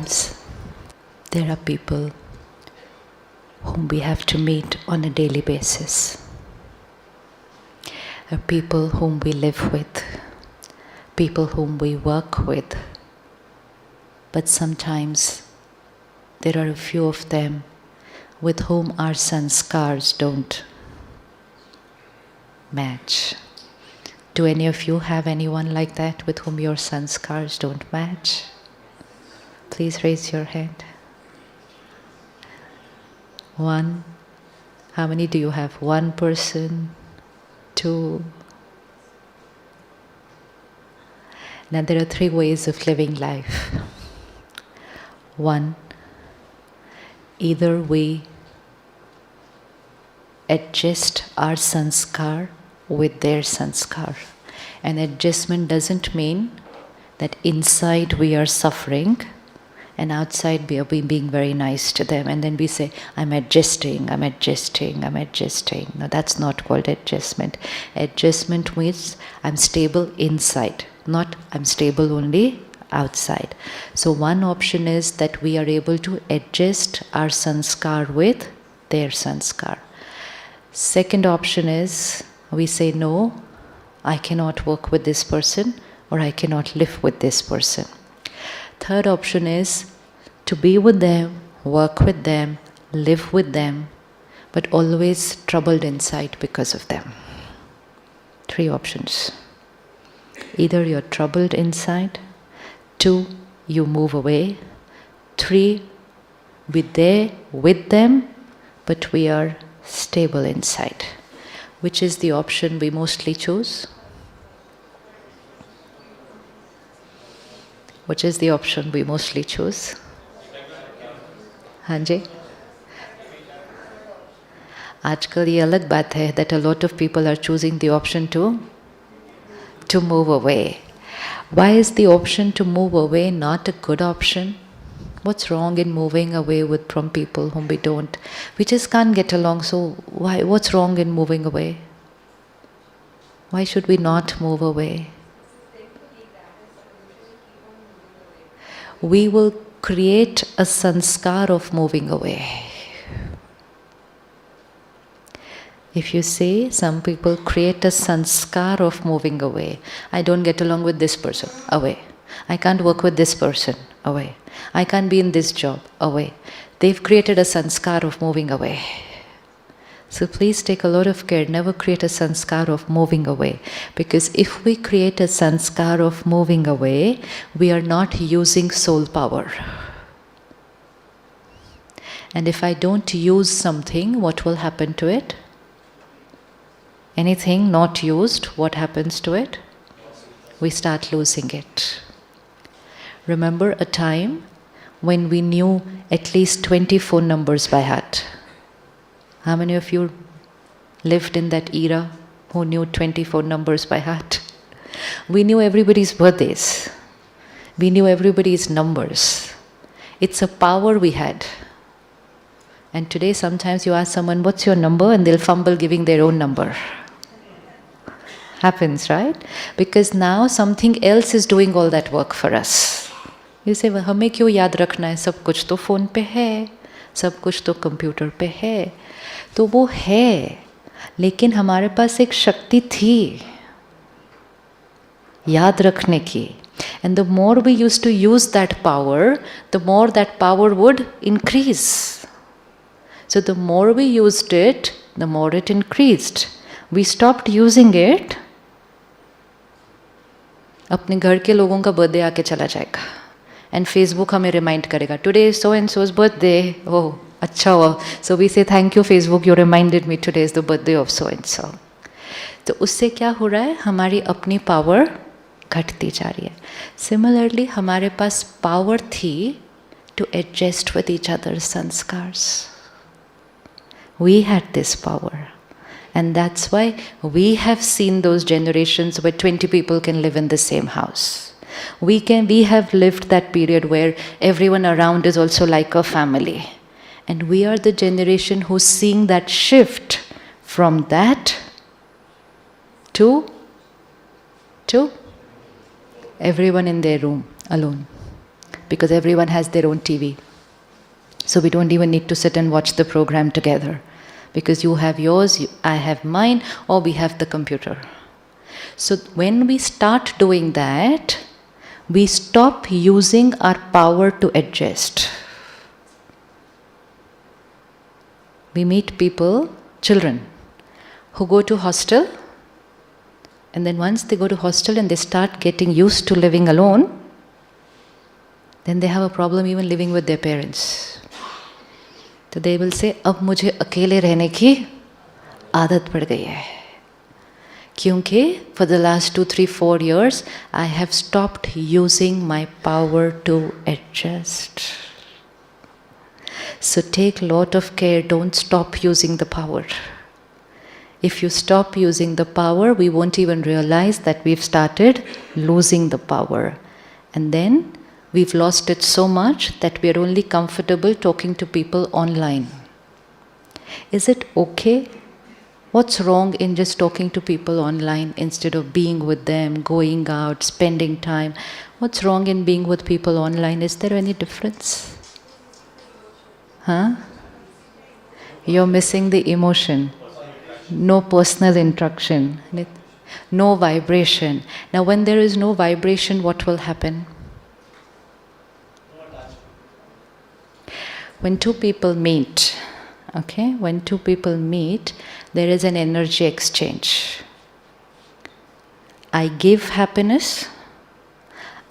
Sometimes there are people whom we have to meet on a daily basis, people whom we live with, people whom we work with. But sometimes there are a few of them with whom our sanskars don't match. Do any of you have anyone like that with whom your sanskars don't match? Please raise your hand. One. How many do you have? One person? Two? Now there are three ways of living life. One, either we adjust our sanskar with their sanskar. And adjustment doesn't mean that inside we are suffering and outside we are being very nice to them, and then we say, I'm adjusting, I'm adjusting, I'm adjusting. No, that's not called adjustment. Adjustment means I'm stable inside, not I'm stable only outside. So one option is that we are able to adjust our sanskar with their sanskar. Second option is we say, no, I cannot work with this person, or I cannot live with this person. Third option is to be with them, work with them, live with them, but always troubled inside because of them. Three options. Either you're troubled inside, two, you move away, three, we're there with them, but we are stable inside. Which is the option we mostly choose? Which is the option we mostly choose? हाँ जी. आजकल ये अलग बात है that a lot of people are choosing the option to move away. Why is the option to move away not a good option? What's wrong in moving away from people whom we don't? We just can't get along, so why? What's wrong in moving away? Why should we not move away? We will create a sanskar of moving away. If you say, some people create a sanskar of moving away. I don't get along with this person, away. I can't work with this person, away. I can't be in this job, away. They've created a sanskar of moving away. So please take a lot of care, never create a sanskar of moving away. Because if we create a sanskar of moving away, we are not using soul power. And if I don't use something, what will happen to it? Anything not used, what happens to it? We start losing it. Remember a time when we knew at least 20 phone numbers by heart? How many of you lived in that era who knew 20 phone numbers by heart? We knew everybody's birthdays. We knew everybody's numbers. It's a power we had. And today sometimes you ask someone, what's your number? And they'll fumble giving their own number. Happens, right? Because now something else is doing all that work for us. You say, हमें क्यों याद रखना है? सब कुछ तो phone पे है, सब कुछ तो कंप्यूटर पे है. तो वो है, लेकिन हमारे पास एक शक्ति थी याद रखने की. And the more we used to use that power, the more that power would increase. So the more we used it, the more it increased. We stopped using it, अपने घर के लोगों का बर्थडे आके चला जाएगा. And Facebook हमें remind करेगा, today is so and so's birthday. Oh, अच्छा हुआ. So we say, thank you Facebook, you reminded me today is the birthday of so and so. तो उससे क्या हो रहा है? हमारी अपनी पावर घटती जा रही है. Similarly, हमारे पास पावर थी to adjust with each other's sanskars. We had this power. And that's why we have seen those generations where 20 people can live in the same house. We have lived that period where everyone around is also like a family. And we are the generation who's seeing that shift from that to everyone in their room alone. because everyone has their own TV. So we don't even need to sit and watch the program together, because you have yours, I have mine, or we have the computer. So when we start doing that, we stop using our power to adjust. We meet people, children, who go to hostel, and then once they go to hostel and they start getting used to living alone, then they have a problem even living with their parents. So they will say, अब मुझे अकेले रहने की आदत पड़ गई है. क्योंकि for the last 2, 3, 4 years, I have stopped using my power to adjust. So take lot of care, don't stop using the power. If you stop using the power, we won't even realize that we've started losing the power. And then we've lost it so much that we are only comfortable talking to people online. Is it okay? What's wrong in just talking to people online instead of being with them, going out, spending time? What's wrong in being with people online? Is there any difference? Huh? You're missing the emotion. No personal interaction. No vibration. Now when there is no vibration, what will happen? When two people meet, okay, when two people meet, there is an energy exchange. I give happiness,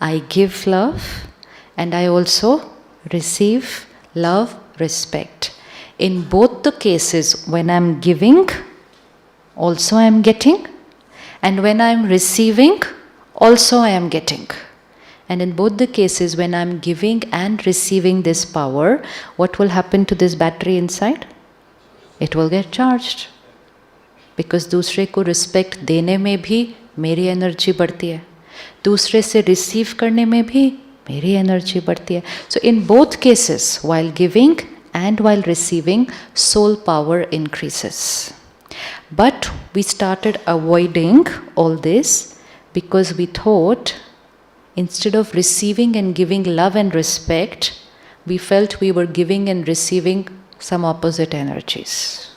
I give love, and I also receive love, respect. In both the cases, when I'm giving, also I am getting, and when I am receiving, also I am getting. And in both the cases, when I am giving and receiving this power, what will happen to this battery inside? It will get charged. Because दूसरे को respect देने में भी मेरी energy बढ़ती है, दूसरे से receive करने में भी मेरी energy बढ़ती है. So in both cases, while giving and while receiving, soul power increases. But we started avoiding all this because we thought instead of receiving and giving love and respect, we felt we were giving and receiving some opposite energies.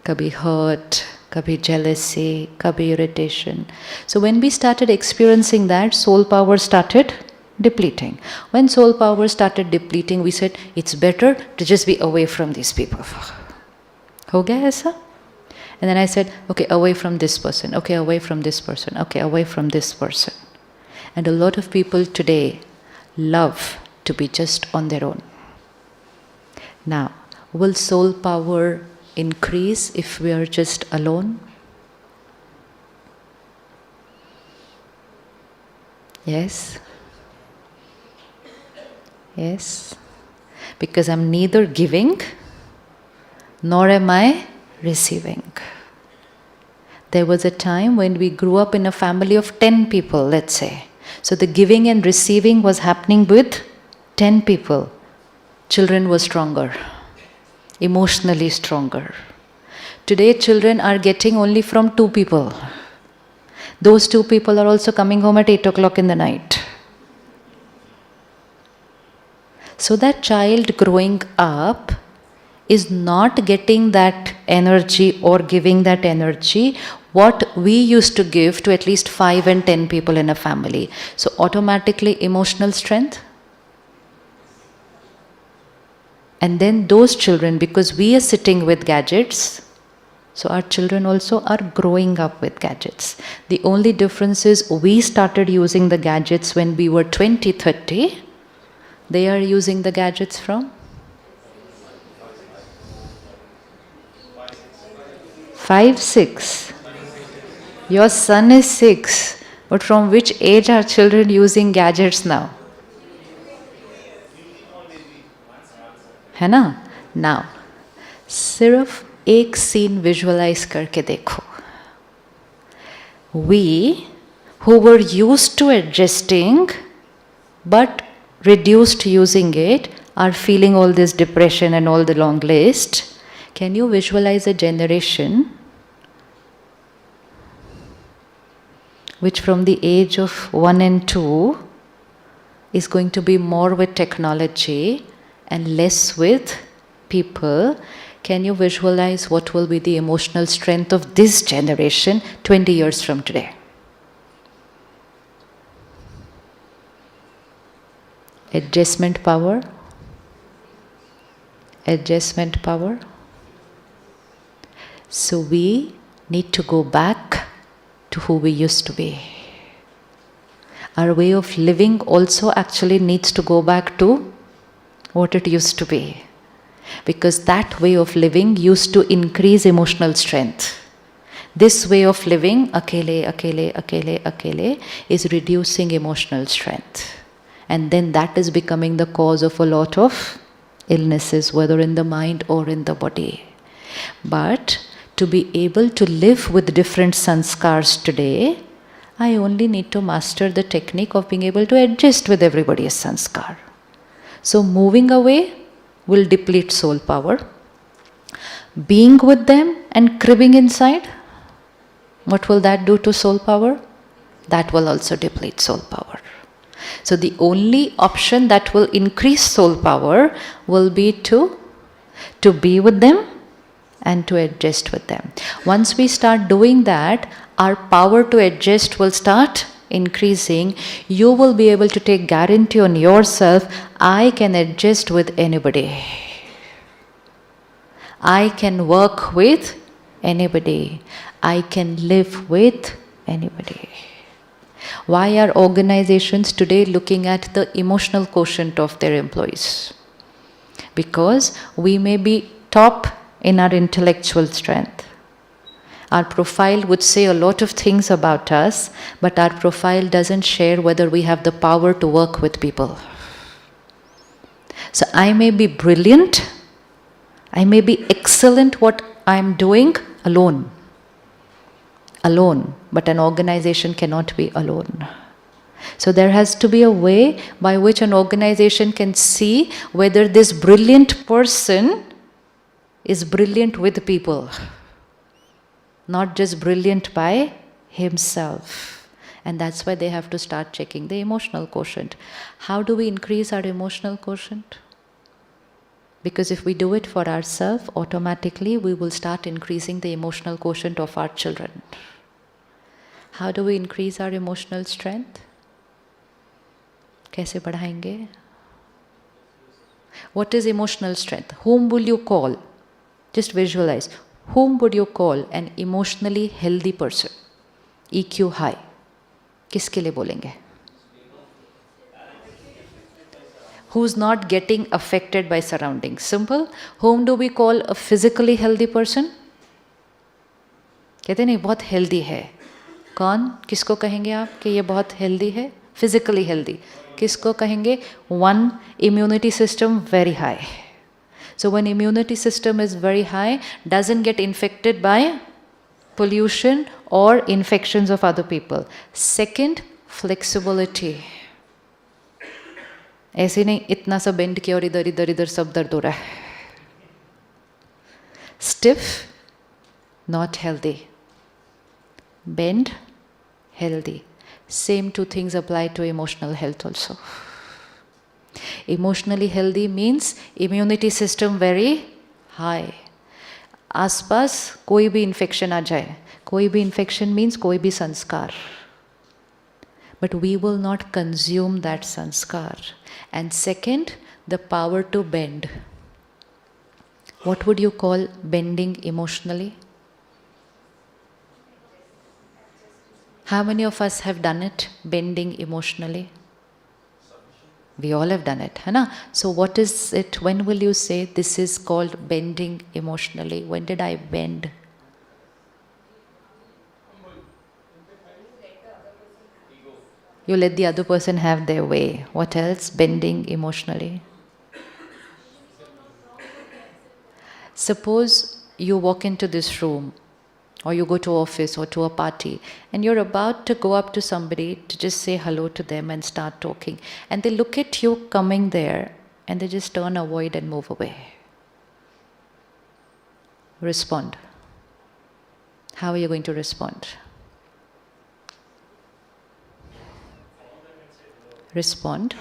Kabhi hurt, kabhi jealousy, kabhi irritation. So when we started experiencing that, soul power started depleting. When soul power started depleting, we said, it's better to just be away from these people. Ho gaya aisa? And then I said, okay, away from this person, okay, away from this person, okay, away from this person. And a lot of people today love to be just on their own. Now, will soul power increase if we are just alone? Yes? Yes? Because I'm neither giving nor am I receiving. There was a time when we grew up in a family of 10 people, let's say. So the giving and receiving was happening with 10 people. Children were stronger, emotionally stronger. Today children are getting only from 2 people. Those 2 people are also coming home at 8 o'clock in the night. So that child growing up is not getting that energy or giving that energy what we used to give to at least 5 and 10 people in a family. So automatically emotional strength. And then those children, because we are sitting with gadgets, so our children also are growing up with gadgets. The only difference is we started using the gadgets when we were 20, 30. They are using the gadgets from 5, 6. Your son is 6. But from which age are children using gadgets now? है ना? Now, सिर्फ एक scene visualize करके देखो. We, who were used to adjusting, but reduced using it, are feeling all this depression and all the long list. Can you visualize a generation which from the age of 1 and 2 is going to be more with technology and less with people, can you visualize what will be the emotional strength of this generation 20 years from today? Adjustment power. Adjustment power. So we need to go back to who we used to be. Our way of living also actually needs to go back to what it used to be. Because that way of living used to increase emotional strength. This way of living, akele, is reducing emotional strength. And then that is becoming the cause of a lot of illnesses, whether in the mind or in the body. But to be able to live with different sanskars today, I only need to master the technique of being able to adjust with everybody's sanskar. So moving away will deplete soul power. Being with them and cribbing inside, what will that do to soul power? That will also deplete soul power. So the only option that will increase soul power will be to be with them and to adjust with them. Once we start doing that, our power to adjust will start increasing. You will be able to take guarantee on yourself, I can adjust with anybody. I can work with anybody. I can live with anybody. Why are organizations today looking at the emotional quotient of their employees? Because we may be top in our intellectual strength. Our profile would say a lot of things about us, but our profile doesn't share whether we have the power to work with people. So I may be brilliant, I may be excellent what I'm doing alone, but an organization cannot be alone. So there has to be a way by which an organization can see whether this brilliant person is brilliant with people, not just brilliant by himself. And that's why they have to start checking the emotional quotient. How do we increase our emotional quotient? Because if we do it for ourselves, automatically we will start increasing the emotional quotient of our children. How do we increase our emotional strength? कैसे बढ़ाएंगे? What is emotional strength? Whom will you call? Just visualize. Whom would you call an emotionally healthy person? EQ high. किसके लिए बोलेंगे? Who's not getting affected by surroundings? Simple. Whom do we call a physically healthy person? कहते नहीं बहुत healthy है. कौन? किसको कहेंगे आप कि ये बहुत healthy है? Physically healthy. किसको कहेंगे? One, immunity system very high. So when immunity system is very high, doesn't get infected by pollution or infections of other people. Second, flexibility. ऐसे नहीं इतना सा बेंड किया और इधर इधर इधर सब दर्द हो रहा है. Stiff, not healthy. Bend, healthy. Same two things apply to emotional health also. Emotionally healthy means immunity system very high. आसपास कोई भी infection आ जाए. कोई भी infection means कोई भी संस्कार. But we will not consume that sanskar. And second, the power to bend. What would you call bending emotionally? How many of us have done it, bending emotionally? We all have done it, है ना? So what is it? When will you say this is called bending emotionally? When did I bend? You let the other person have their way. What else? Bending emotionally. Suppose you walk into this room, or you go to office or to a party, and you're about to go up to somebody to just say hello to them and start talking, and they look at you coming there and they just turn, avoid and move away. Respond. How are you going to respond? Respond.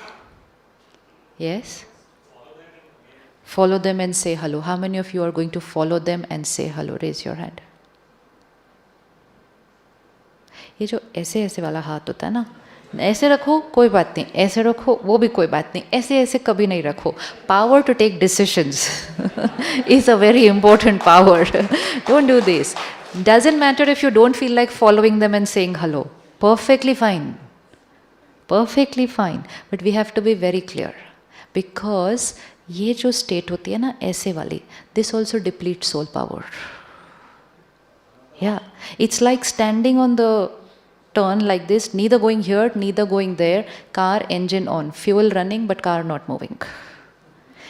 Yes? Follow them and say hello. How many of you are going to follow them and say hello? Raise your hand. ये जो ऐसे ऐसे वाला हाथ होता है ना, ऐसे रखो कोई बात नहीं, ऐसे रखो वो भी कोई बात नहीं, ऐसे ऐसे कभी नहीं रखो. Power to take decisions is a very important power. Don't do this. Doesn't matter if you don't feel like following them and saying hello. Perfectly fine. Perfectly fine. But we have to be very clear. Because ये जो state होती है ना ऐसे वाली, this also depletes soul power. Yeah. It's like standing on the turn like this, neither going here, neither going there, car engine on, fuel running but car not moving.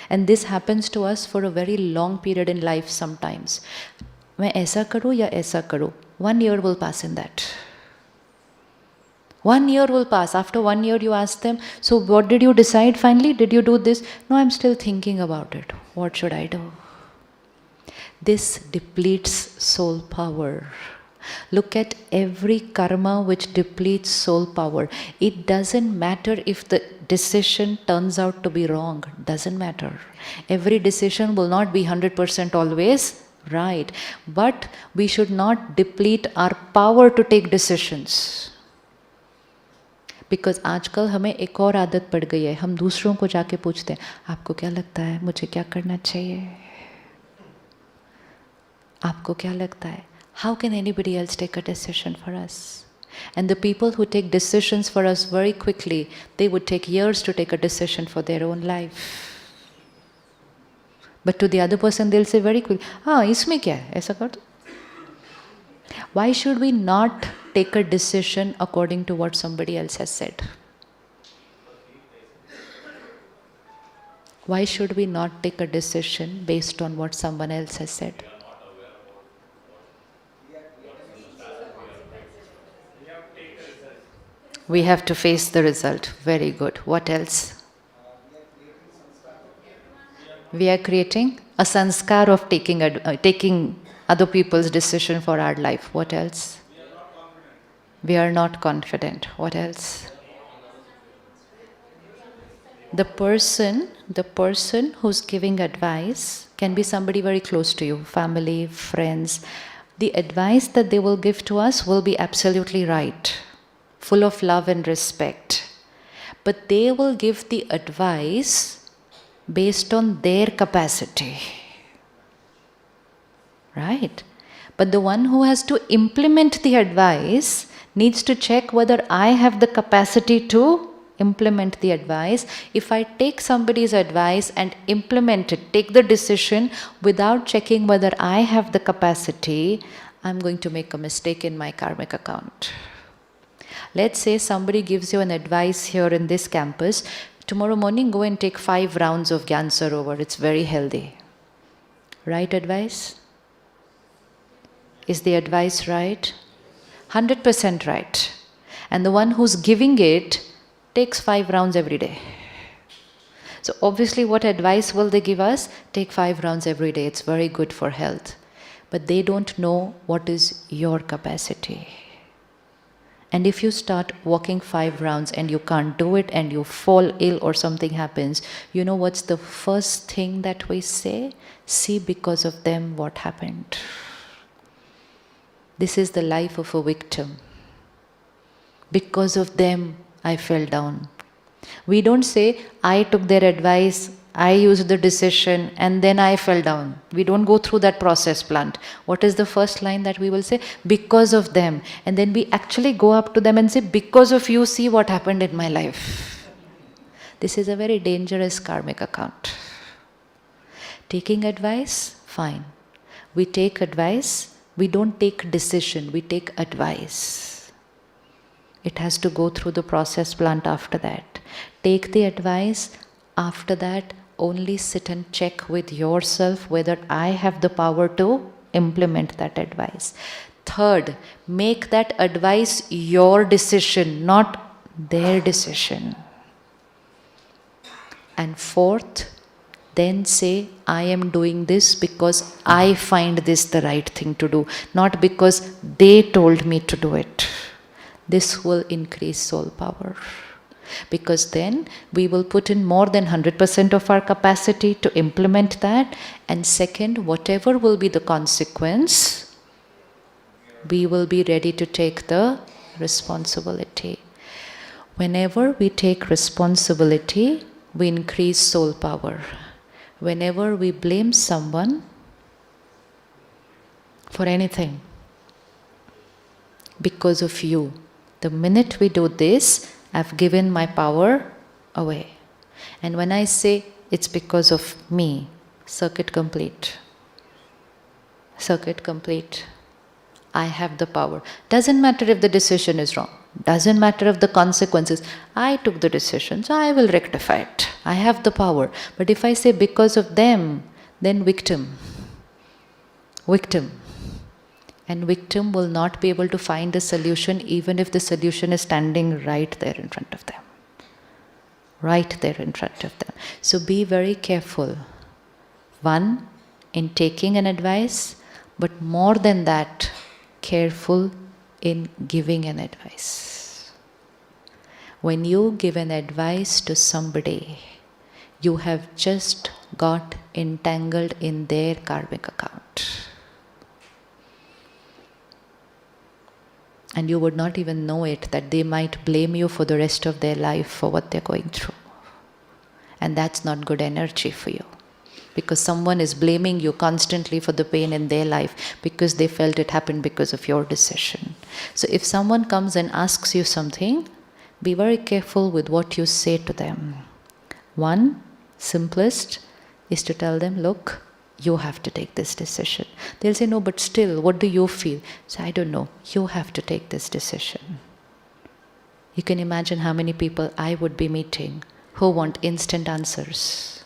And this happens to us for a very long period in life sometimes. मैं ऐसा करूँ या ऐसा करूँ? 1 year will pass in that. 1 year will pass. After 1 year you ask them, so what did you decide finally? Did you do this? No, I'm still thinking about it. What should I do? This depletes soul power. Look at every karma which depletes soul power. It doesn't matter if the decision turns out to be wrong. Doesn't matter. Every decision will not be 100% always right. But we should not deplete our power to take decisions. Because आजकल हमें एक और आदत पड़ गई है, हम दूसरों को जाके पूछते हैं आपको क्या लगता है, मुझे क्या करना चाहिए, आपको क्या लगता है. How can anybody else take a decision for us? And the people who take decisions for us very quickly, they would take years to take a decision for their own life. But to the other person they'll say very quickly, हाँ इसमें क्या है, ऐसा कर दो. Why should we not take a decision according to what somebody else has said? Why should we not take a decision based on what someone else has said? We have to face the result. Very good. What else? We are creating a sanskar of taking other people's decision for our life. What else? We are not confident. What else? The person who's giving advice can be somebody very close to you, family, friends. The advice that they will give to us will be absolutely right, full of love and respect. But they will give the advice based on their capacity. Right? But the one who has to implement the advice needs to check whether I have the capacity to implement the advice. If I take somebody's advice and implement it, take the decision without checking whether I have the capacity, I'm going to make a mistake in my karmic account. Let's say somebody gives you an advice here in this campus, tomorrow morning go and take 5 rounds of Gyan Sarovar, it's very healthy. Right advice? Is the advice right? 100% right. And the one who's giving it takes 5 rounds every day. So obviously what advice will they give us? Take 5 rounds every day, it's very good for health. But they don't know what is your capacity. And if you start walking 5 rounds and you can't do it and you fall ill or something happens, you know what's the first thing that we say? See, because of them what happened. This is the life of a victim. Because of them, I fell down. We don't say, I took their advice, I used the decision, and then I fell down. We don't go through that process plant. What is the first line that we will say? Because of them. And then we actually go up to them and say, because of you, see what happened in my life. This is a very dangerous karmic account. Taking advice, fine. We take advice. We don't take decision, we take advice. It has to go through the process plant after that. Take the advice, after that only sit and check with yourself whether I have the power to implement that advice. Third, make that advice your decision, not their decision. And fourth, then say, I am doing this because I find this the right thing to do, not because they told me to do it. This will increase soul power. Because then we will put in more than 100% of our capacity to implement that. And second, whatever will be the consequence, we will be ready to take the responsibility. Whenever we take responsibility, we increase soul power. Whenever we blame someone for anything, because of you, the minute we do this, I've given my power away. And when I say it's because of me, circuit complete. Circuit complete. I have the power. Doesn't matter if the decision is wrong. Doesn't matter if the consequences. I took the decision, so I will rectify it. I have the power. But if I say because of them, then victim. Victim. And victim will not be able to find a solution even if the solution is standing right there in front of them. Right there in front of them. So be very careful. One, in taking an advice, but more than that, careful in giving an advice. When you give an advice to somebody, you have just got entangled in their karmic account. And you would not even know it, that they might blame you for the rest of their life for what they're going through. And that's not good energy for you. Because someone is blaming you constantly for the pain in their life because they felt it happened because of your decision. So if someone comes and asks you something, be very careful with what you say to them. One, simplest, is to tell them, look, you have to take this decision. They'll say, no, but still, what do you feel? So I don't know, you have to take this decision. You can imagine how many people I would be meeting who want instant answers.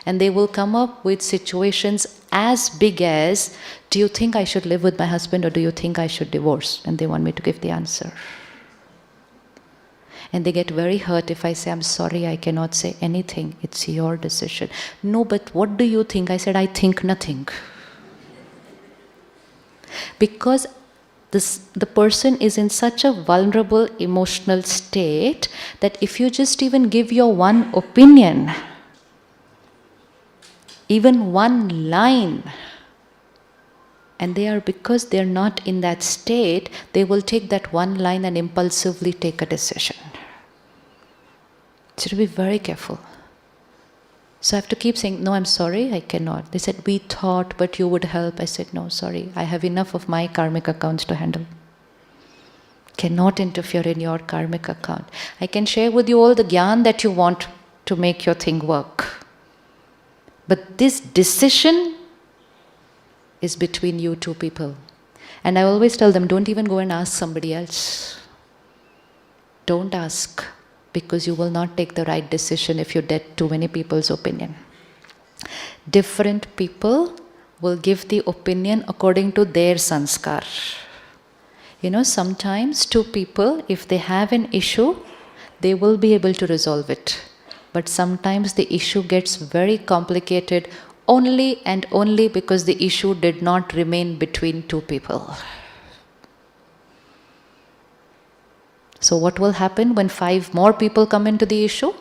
And they will come up with situations as big as, do you think I should live with my husband or do you think I should divorce? And they want me to give the answer. And they get very hurt if I say, I'm sorry, I cannot say anything. It's your decision. No, but what do you think? I said, I think nothing. Because the person is in such a vulnerable emotional state that if you just even give your one opinion, even one line, and because they're not in that state, they will take that one line and impulsively take a decision. So to be very careful. So I have to keep saying, no, I'm sorry, I cannot. They said, we thought, but you would help. I said, no, sorry, I have enough of my karmic accounts to handle. Cannot interfere in your karmic account. I can share with you all the gyan that you want to make your thing work. But this decision is between you two people. And I always tell them, don't even go and ask somebody else. Don't ask, because you will not take the right decision if you get too many people's opinion. Different people will give the opinion according to their sanskar. You know, sometimes two people, if they have an issue, they will be able to resolve it. But sometimes the issue gets very complicated only and only because the issue did not remain between two people. So what will happen when 5 more people come into the issue?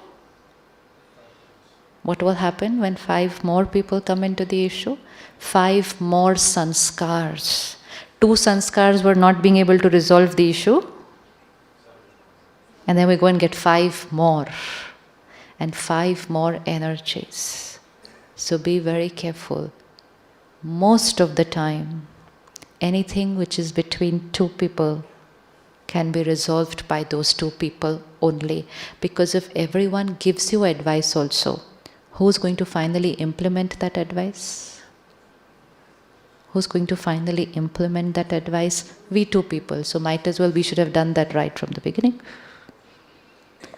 What will happen when 5 more people come into the issue? 5 more sanskars. 2 sanskars were not being able to resolve the issue. And then we go and get 5 more. And 5 more energies. So be very careful. Most of the time, anything which is between 2 people can be resolved by those 2 people only. Because if everyone gives you advice also, who's going to finally implement that advice? Who's going to finally implement that advice? We 2 people. So might as well we should have done that right from the beginning.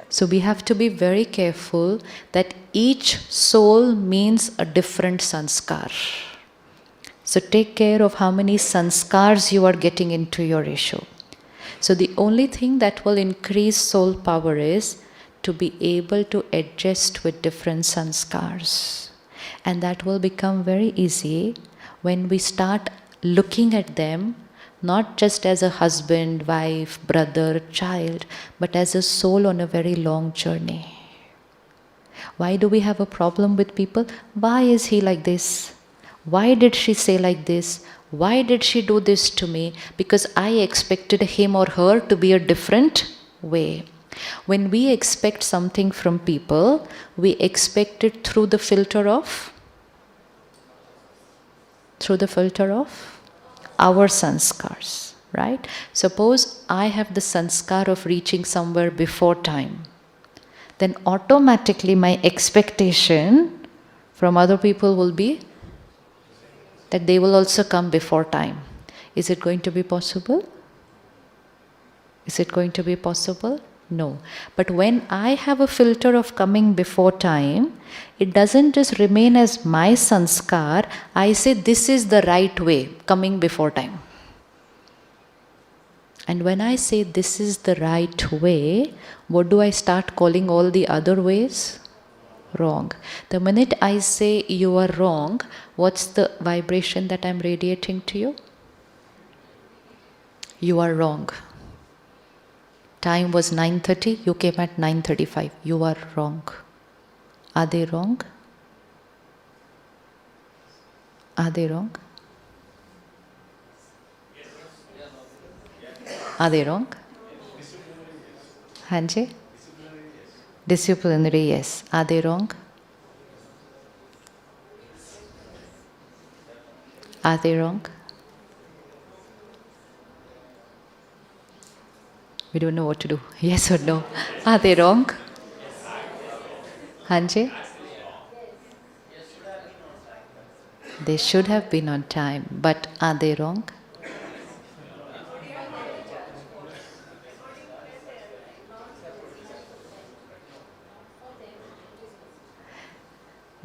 So we have to be very careful that each soul means a different sanskar. So take care of how many sanskars you are getting into your issue. So the only thing that will increase soul power is to be able to adjust with different sanskars. And that will become very easy when we start looking at them not just as a husband, wife, brother, child, but as a soul on a very long journey. Why do we have a problem with people? Why is he like this? Why did she say like this? Why did she do this to me? Because I expected him or her to be a different way. When we expect something from people, we expect it through the filter of our sanskars, right? Suppose I have the sanskar of reaching somewhere before time, then automatically my expectation from other people will be that they will also come before time. Is it going to be possible? Is it going to be possible? No. But when I have a filter of coming before time, it doesn't just remain as my sanskar. I say this is the right way, coming before time. And when I say this is the right way, what do I start calling all the other ways? Wrong. The minute I say you are wrong, what's the vibration that I'm radiating to you? You are wrong. Time was 9:30, you came at 9:35. You are wrong. Are they wrong? Are they wrong? Are they wrong? Hanji? Disciplinary, yes. Are they wrong? Are they wrong? We don't know what to do. Yes or no? Are they wrong? Hanji? They should have been on time, but are they wrong?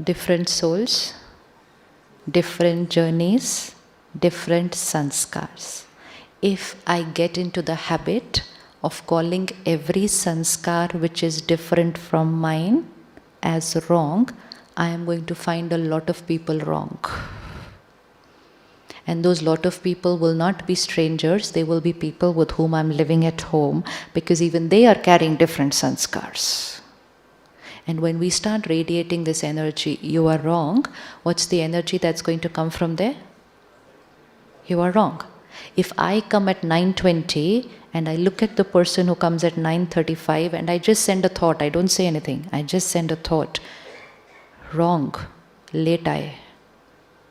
Different souls, different journeys, different sanskars. If I get into the habit of calling every sanskar which is different from mine as wrong, I am going to find a lot of people wrong. And those lot of people will not be strangers, they will be people with whom I'm living at home, because even they are carrying different sanskars. And when we start radiating this energy, you are wrong, what's the energy that's going to come from there? You are wrong. If I come at 9:20 and I look at the person who comes at 9:35 and I just send a thought, I don't say anything, I just send a thought, wrong, late aaye.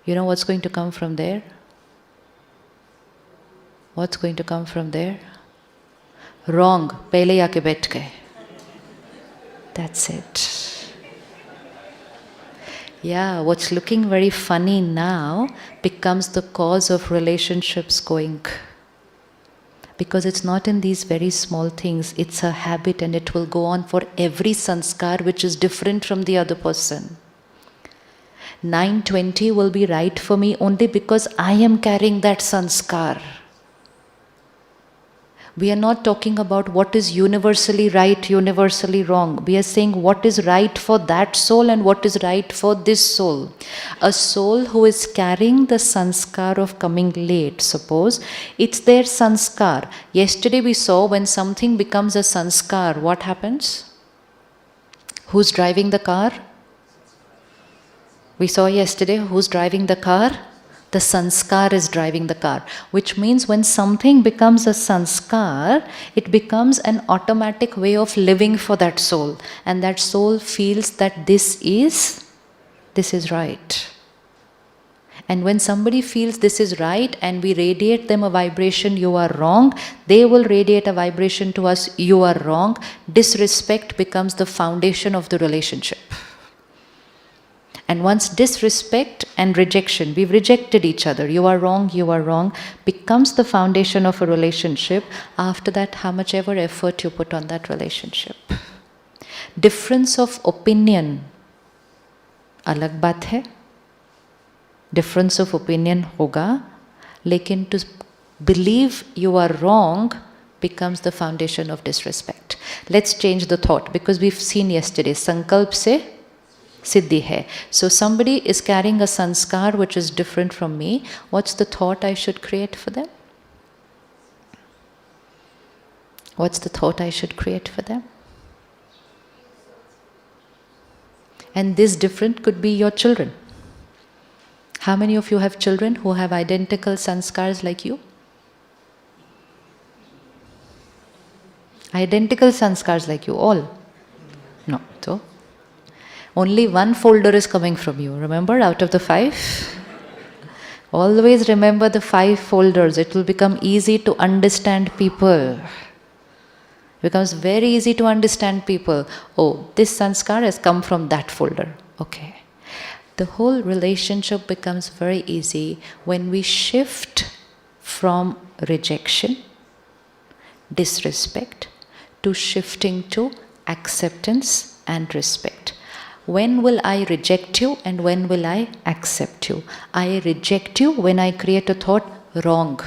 You know what's going to come from there? What's going to come from there? Wrong, pehle aake baith gaye. That's it. Yeah, what's looking very funny now becomes the cause of relationships going. Because it's not in these very small things, it's a habit and it will go on for every sanskar which is different from the other person. 9:20 will be right for me only because I am carrying that sanskar. We are not talking about what is universally right, universally wrong. We are saying what is right for that soul and what is right for this soul. A soul who is carrying the sanskar of coming late, suppose, it's their sanskar. Yesterday we saw when something becomes a sanskar, what happens? Who's driving the car? We saw yesterday who's driving the car? The sanskar is driving the car, which means when something becomes a sanskar, it becomes an automatic way of living for that soul. And that soul feels that this is right. And when somebody feels this is right and we radiate them a vibration, you are wrong, they will radiate a vibration to us, you are wrong. Disrespect becomes the foundation of the relationship. And once disrespect and rejection, we've rejected each other, you are wrong, becomes the foundation of a relationship. After that, how much ever effort you put on that relationship. Difference of opinion, alag baat hai. Difference of opinion hoga, lekin to believe you are wrong becomes the foundation of disrespect. Let's change the thought, because we've seen yesterday, sankalp se siddhi hai. So somebody is carrying a sanskar which is different from me. What's the thought I should create for them? What's the thought I should create for them? And this different could be your children. How many of you have children who have identical sanskars like you? Identical sanskars like you, all? No. So, only one folder is coming from you. Remember, out of the 5? Always remember the 5 folders. It will become easy to understand people. It becomes very easy to understand people. Oh, this sanskar has come from that folder. Okay. The whole relationship becomes very easy when we shift from rejection, disrespect, to shifting to acceptance and respect. When will I reject you and when will I accept you? I reject you when I create a thought, wrong,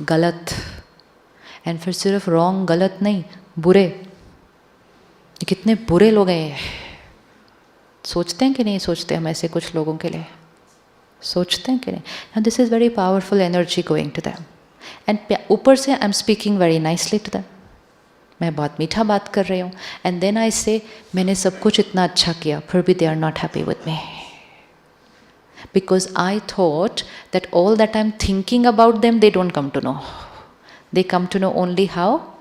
galat. And फिर सिर्फ wrong, गलत नहीं, बुरे. ये कितने बुरे लोग हैं. सोचते हैं कि नहीं सोचते हम ऐसे कुछ लोगों के लिए? सोचते हैं कि नहीं? Now this is very powerful energy going to them. And ऊपर से I'm speaking very nicely to them. मैं बहुत मीठा बात कर रही हूँ. And then I say, मैंने सब कुछ इतना अच्छा किया, फिर भी they are not happy with me. Because I thought that all that I'm thinking about them, they don't come to know. They come to know only how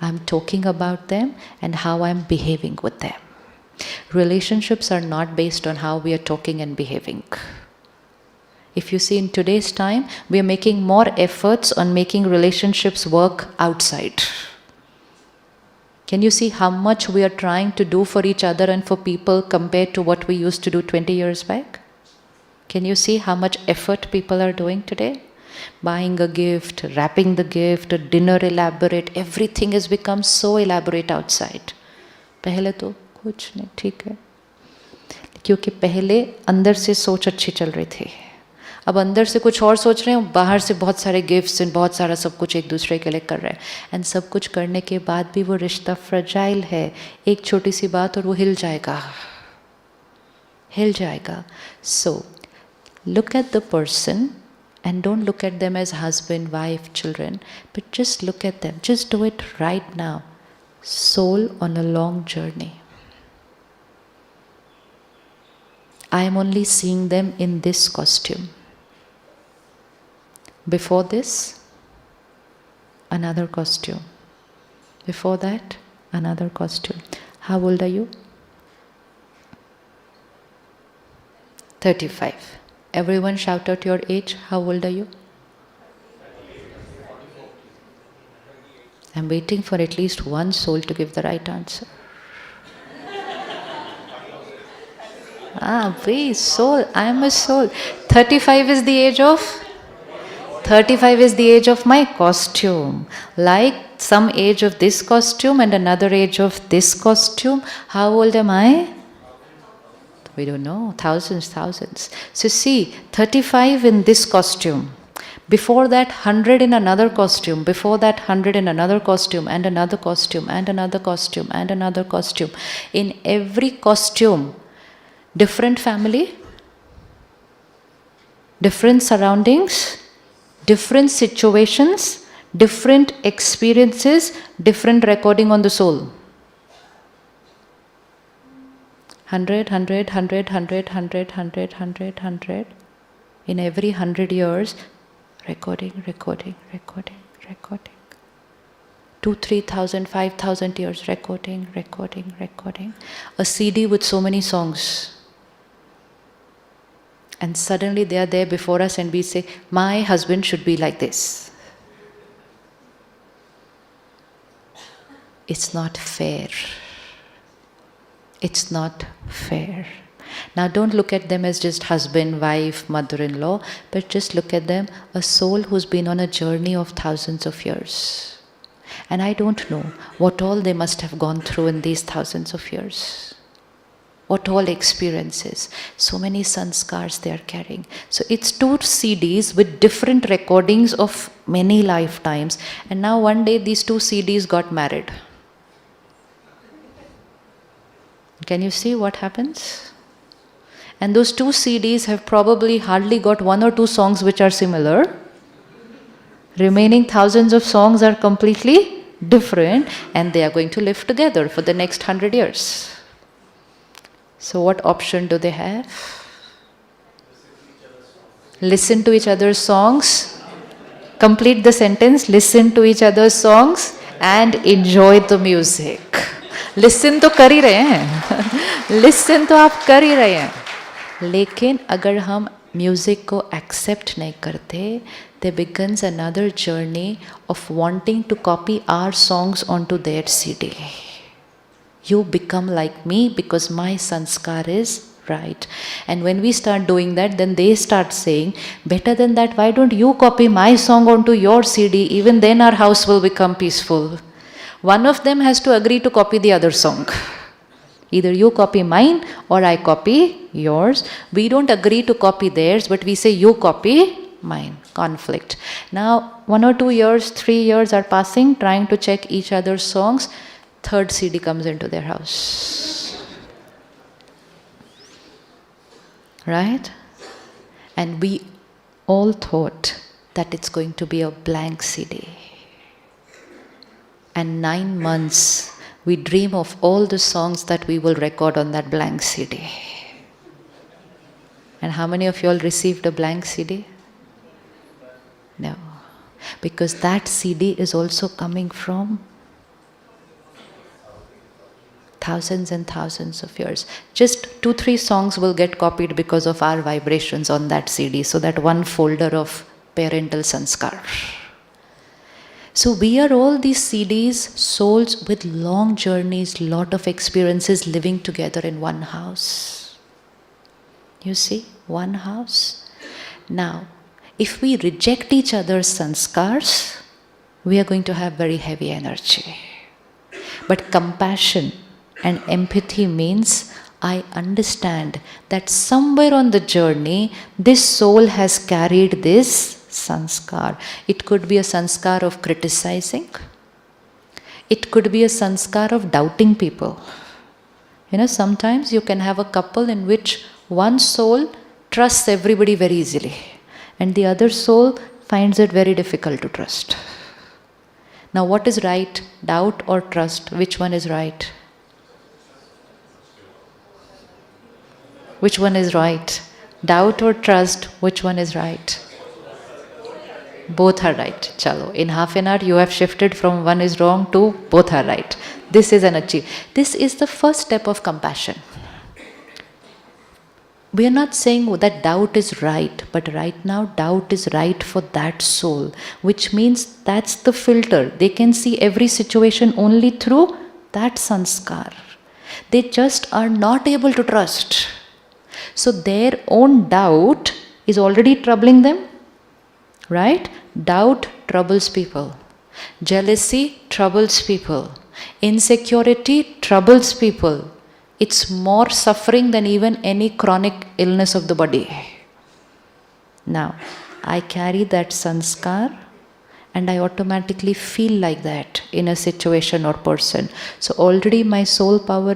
I'm talking about them and how I'm behaving with them. Relationships are not based on how we are talking and behaving. If you see in today's time, we are making more efforts on making relationships work outside. Can you see how much we are trying to do for each other and for people compared to what we used to do 20 years back? Can you see how much effort people are doing today? Buying a gift, wrapping the gift, a dinner elaborate, everything has become so elaborate outside. पहले तो कुछ नहीं, ठीक है. क्योंकि पहले अंदर से सोच अच्छी चल रही थी. अब अंदर से कुछ और सोच रहे हैं, बाहर से बहुत सारे गिफ्ट्स और बहुत सारा सब कुछ एक दूसरे के लिए कर रहे हैं. एंड सब कुछ करने के बाद भी वो रिश्ता फ्रेजाइल है. एक छोटी सी बात और वो हिल जाएगा. So, look at the person and don't look at them as husband, wife, children, but just look at them. Just do it right now. Soul on a long journey. I am only seeing them in this costume. Before this, another costume. Before that, another costume. How old are you? 35. Everyone shout out your age. How old are you? I'm waiting for at least one soul to give the right answer. Please, soul. I am a soul. 35 is the age of? 35 is the age of my costume. Like some age of this costume and another age of this costume. How old am I? We don't know. Thousands. So see, 35 in this costume. Before that, 100 in another costume. Before that, 100 in another costume and another costume and another costume and another costume. In every costume, different family, different surroundings, different situations, different experiences, different recording on the soul. 100. In every 100 years, recording. 2,000-3,000, 5,000 years, recording. A CD with so many songs. And suddenly they are there before us and we say, my husband should be like this. It's not fair. It's not fair. Now don't look at them as just husband, wife, mother-in-law, but just look at them, a soul who's been on a journey of thousands of years. And I don't know what all they must have gone through in these thousands of years. What all experiences. So many sanskars they are carrying. So it's 2 CDs with different recordings of many lifetimes. And now one day these 2 CDs got married. Can you see what happens? And those 2 CDs have probably hardly got 1 or 2 songs which are similar. Remaining thousands of songs are completely different, and they are going to live together for the next 100 years. So what option do they have? Listen to each other's songs. Complete the sentence. Listen to each other's songs and enjoy the music. Listen तो कर ही रहे हैं. Listen तो आप कर ही रहे हैं. लेकिन अगर हम म्यूजिक को एक्सेप्ट नहीं करते, there begins another journey of wanting to copy our songs onto their CD. You become like me because my sanskar is right. And when we start doing that, then they start saying, better than that, why don't you copy my song onto your CD? Even then our house will become peaceful. One of them has to agree to copy the other song. Either you copy mine or I copy yours. We don't agree to copy theirs, but we say you copy mine. Conflict. Now 1 or 2 years, 3 years are passing, trying to check each other's songs. Third CD comes into their house. Right? And we all thought that it's going to be a blank CD. And 9 months, we dream of all the songs that we will record on that blank CD. And how many of you all received a blank CD? No. Because that CD is also coming from thousands and thousands of years. Just 2-3 songs will get copied because of our vibrations on that CD. So that one folder of parental sanskar. So we are all these CDs, souls with long journeys, lot of experiences living together in one house. You see, one house. Now, if we reject each other's sanskars, we are going to have very heavy energy. But compassion and empathy means I understand that somewhere on the journey, this soul has carried this sanskar. It could be a sanskar of criticizing. It could be a sanskar of doubting people. You know, sometimes you can have a couple in which one soul trusts everybody very easily, and the other soul finds it very difficult to trust. Now, what is right? Doubt or trust? Which one is right? Which one is right? Doubt or trust? Which one is right? Both are right. Chalo. In half an hour, you have shifted from one is wrong to both are right. This is an achievement. This is the first step of compassion. We are not saying that doubt is right, but right now doubt is right for that soul, which means that's the filter. They can see every situation only through that sanskar. They just are not able to trust. So their own doubt is already troubling them. Right? Doubt troubles people. Jealousy troubles people. Insecurity troubles people. It's more suffering than even any chronic illness of the body. Now, I carry that sanskar and I automatically feel like that in a situation or person. So already my soul power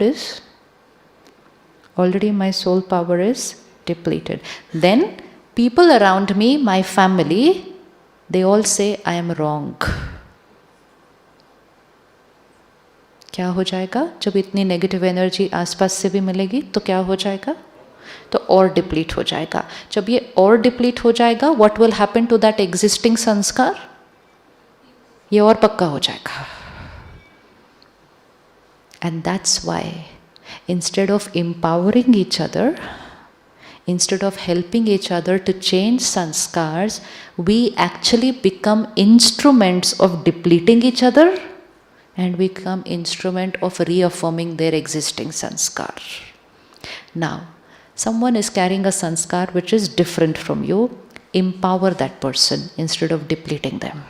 is depleted. Then people around me, my family, they all say I am wrong. क्या हो जाएगा जब इतनी negative energy आसपास से भी मिलेगी तो क्या हो जाएगा तो और डिप्लीट हो जाएगा जब ये और डिप्लीट हो जाएगा what will happen to that existing sanskar ये और पक्का हो जाएगा and that's why instead of empowering each other instead of helping each other to change sanskars, we actually become instruments of depleting each other and we become instrument of reaffirming their existing sanskar. Now, someone is carrying a sanskar which is different from you. Empower that person instead of depleting them.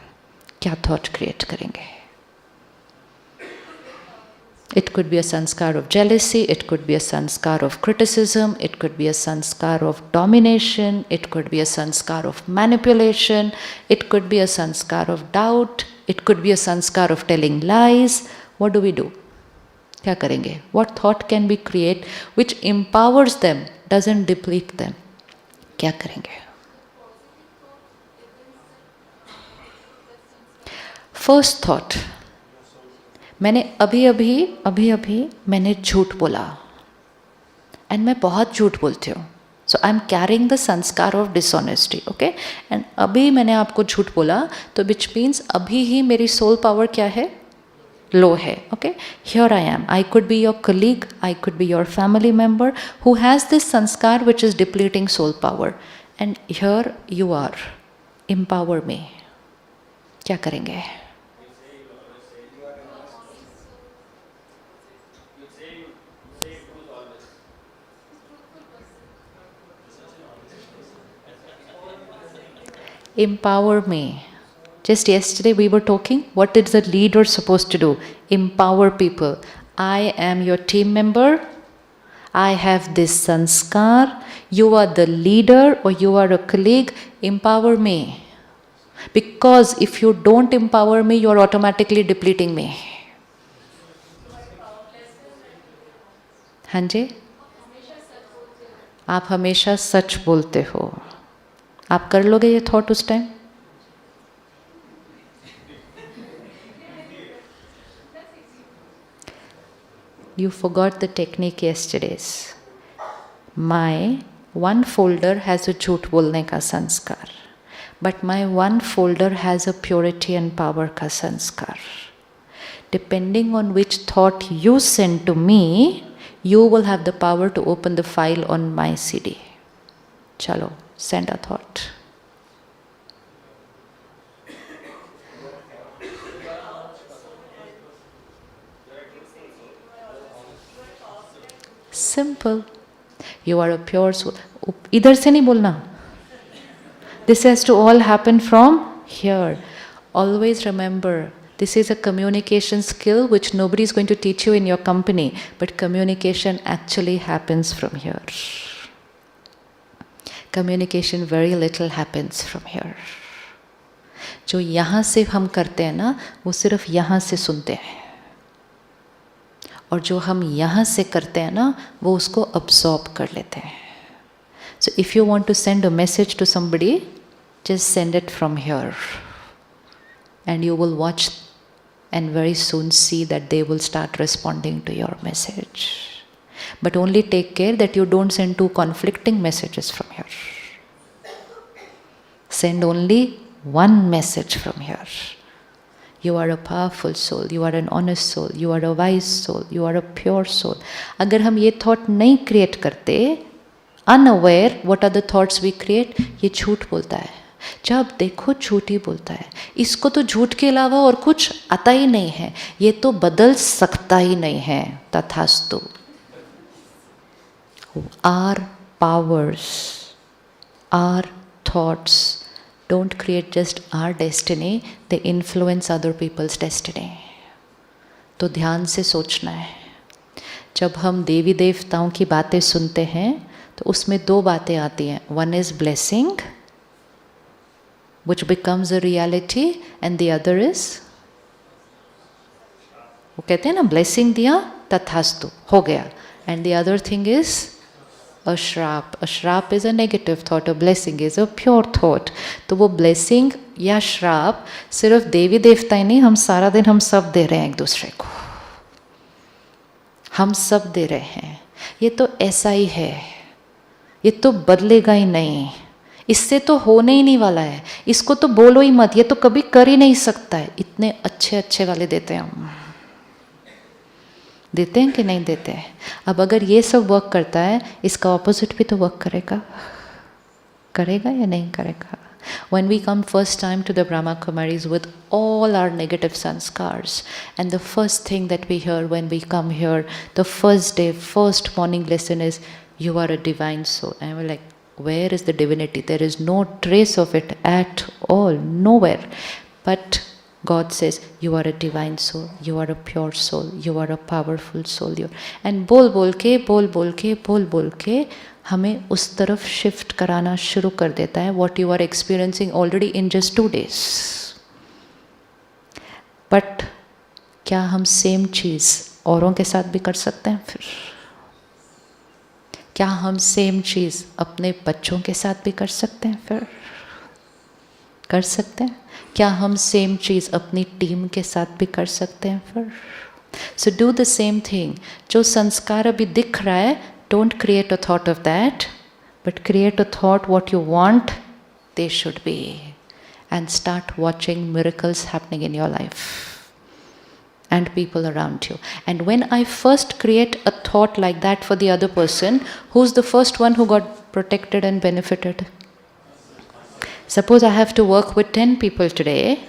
क्या thought create करेंगे? It could be a sanskar of jealousy, it could be a sanskar of criticism, it could be a sanskar of domination, it could be a sanskar of manipulation, it could be a sanskar of doubt, it could be a sanskar of telling lies. What do we do? क्या करेंगे? What thought can we create which empowers them, doesn't deplete them? क्या करेंगे? First thought, मैंने अभी मैंने झूठ बोला, and मैं बहुत झूठ बोलती हूँ, सो आई एम कैरिंग द संस्कार ऑफ डिसऑनेस्टी, ओके। एंड अभी मैंने आपको झूठ बोला, तो विच मीन्स अभी ही मेरी सोल पावर क्या है, लो है, okay. Here I am, I could be your colleague, I could be your family member who has this sanskar which is depleting soul power, and here you are, empower me. क्या करेंगे? Empower me. Just yesterday we were talking, what is the leader supposed to do? Empower people. I am your team member. I have this sanskar. You are the leader or you are a colleague. Empower me. Because if you don't empower me, you are automatically depleting me. हाँ जी, आप हमेशा सच बोलते हो। आप कर लोगे ये thought उस time? You forgot the technique yesterday's. My one folder has a झूठ बोलने का संस्कार, but my one folder has a purity and power का संस्कार. Depending on which thought you send to me, you will have the power to open the file on my CD. Chalo, send a thought. Simple. You are a pure soul. इधर से नहीं बोलना. This has to all happen from here. Always remember, this is a communication skill which nobody is going to teach you in your company, but communication actually happens from here. Communication very little happens from here. जो यहाँ से हम करते हैं ना, वो सिर्फ यहाँ से सुनते हैं, और जो हम यहाँ से करते हैं ना, वो उसको absorb कर लेते हैं. So if you want to send a message to somebody, just send it from here, and you will watch and very soon see that they will start responding to your message. But only take care that you don't send two conflicting messages from here. Send only one message from here. You are a powerful soul, you are an honest soul, you are a wise soul, you are a pure soul. अगर हम ये thought नहीं create करते, unaware, what are the thoughts we create? ये झूठ बोलता है, जब देखो झूठ ही बोलता है, इसको तो झूठ के अलावा और कुछ आता ही नहीं है, ये तो बदल सकता ही नहीं है, तथास्तु. Our powers, our thoughts don't create just our destiny, they influence other people's destiny. तो ध्यान से सोचना है. जब हम देवी देवताओं की बातें सुनते हैं तो उसमें दो बातें आती हैं. One is blessing, which becomes a reality, and the other is, वो कहते हैं ना, blessing दिया तथास्तु हो गया, and the other thing is a श्राप. A श्राप is a negative thought, a blessing is a pure thought. तो वो blessing या श्राप सिर्फ देवी देवता ही नहीं, हम सारा दिन हम सब दे रहे हैं एक दूसरे को, हम सब दे रहे हैं. ये तो ऐसा ही है, ये तो बदलेगा ही नहीं, इससे तो होने ही नहीं वाला है, इसको तो बोलो ही मत, ये तो कभी कर ही नहीं सकता है. इतने अच्छे अच्छे वाले देते हैं हम. देते हैं कि नहीं देते हैं? अब अगर ये सब वर्क करता है, इसका ऑपोजिट भी तो वर्क करेगा. करेगा या नहीं करेगा? When we come first time to the Brahma Kumaris with all our negative sanskars, and the first thing that we hear when we come here, the first day, first morning lesson is, you are a divine soul. And we're like, where is the divinity? There is no trace of it at all, nowhere. But God says, you are a divine soul, you are a pure soul, you are a powerful soul. And बोल बोल के हमें उस तरफ shift कराना शुरू कर देता है, what you are experiencing already in just 2 days. But क्या हम सेम चीज़ औरों के साथ भी कर सकते हैं? फिर क्या हम सेम चीज़ अपने बच्चों के साथ भी कर सकते हैं? फिर कर सकते हैं? क्या हम सेम चीज़ अपनी टीम के साथ भी कर सकते हैं फिर? So do the same thing. जो संस्कार अभी दिख रहा है, don't create a thought of that, but create a thought what you want they should be, and start watching miracles happening in your life and people around you. And when I first create a thought like that for the other person, who's the first one who got protected and benefited? Suppose I have to work with 10 people today,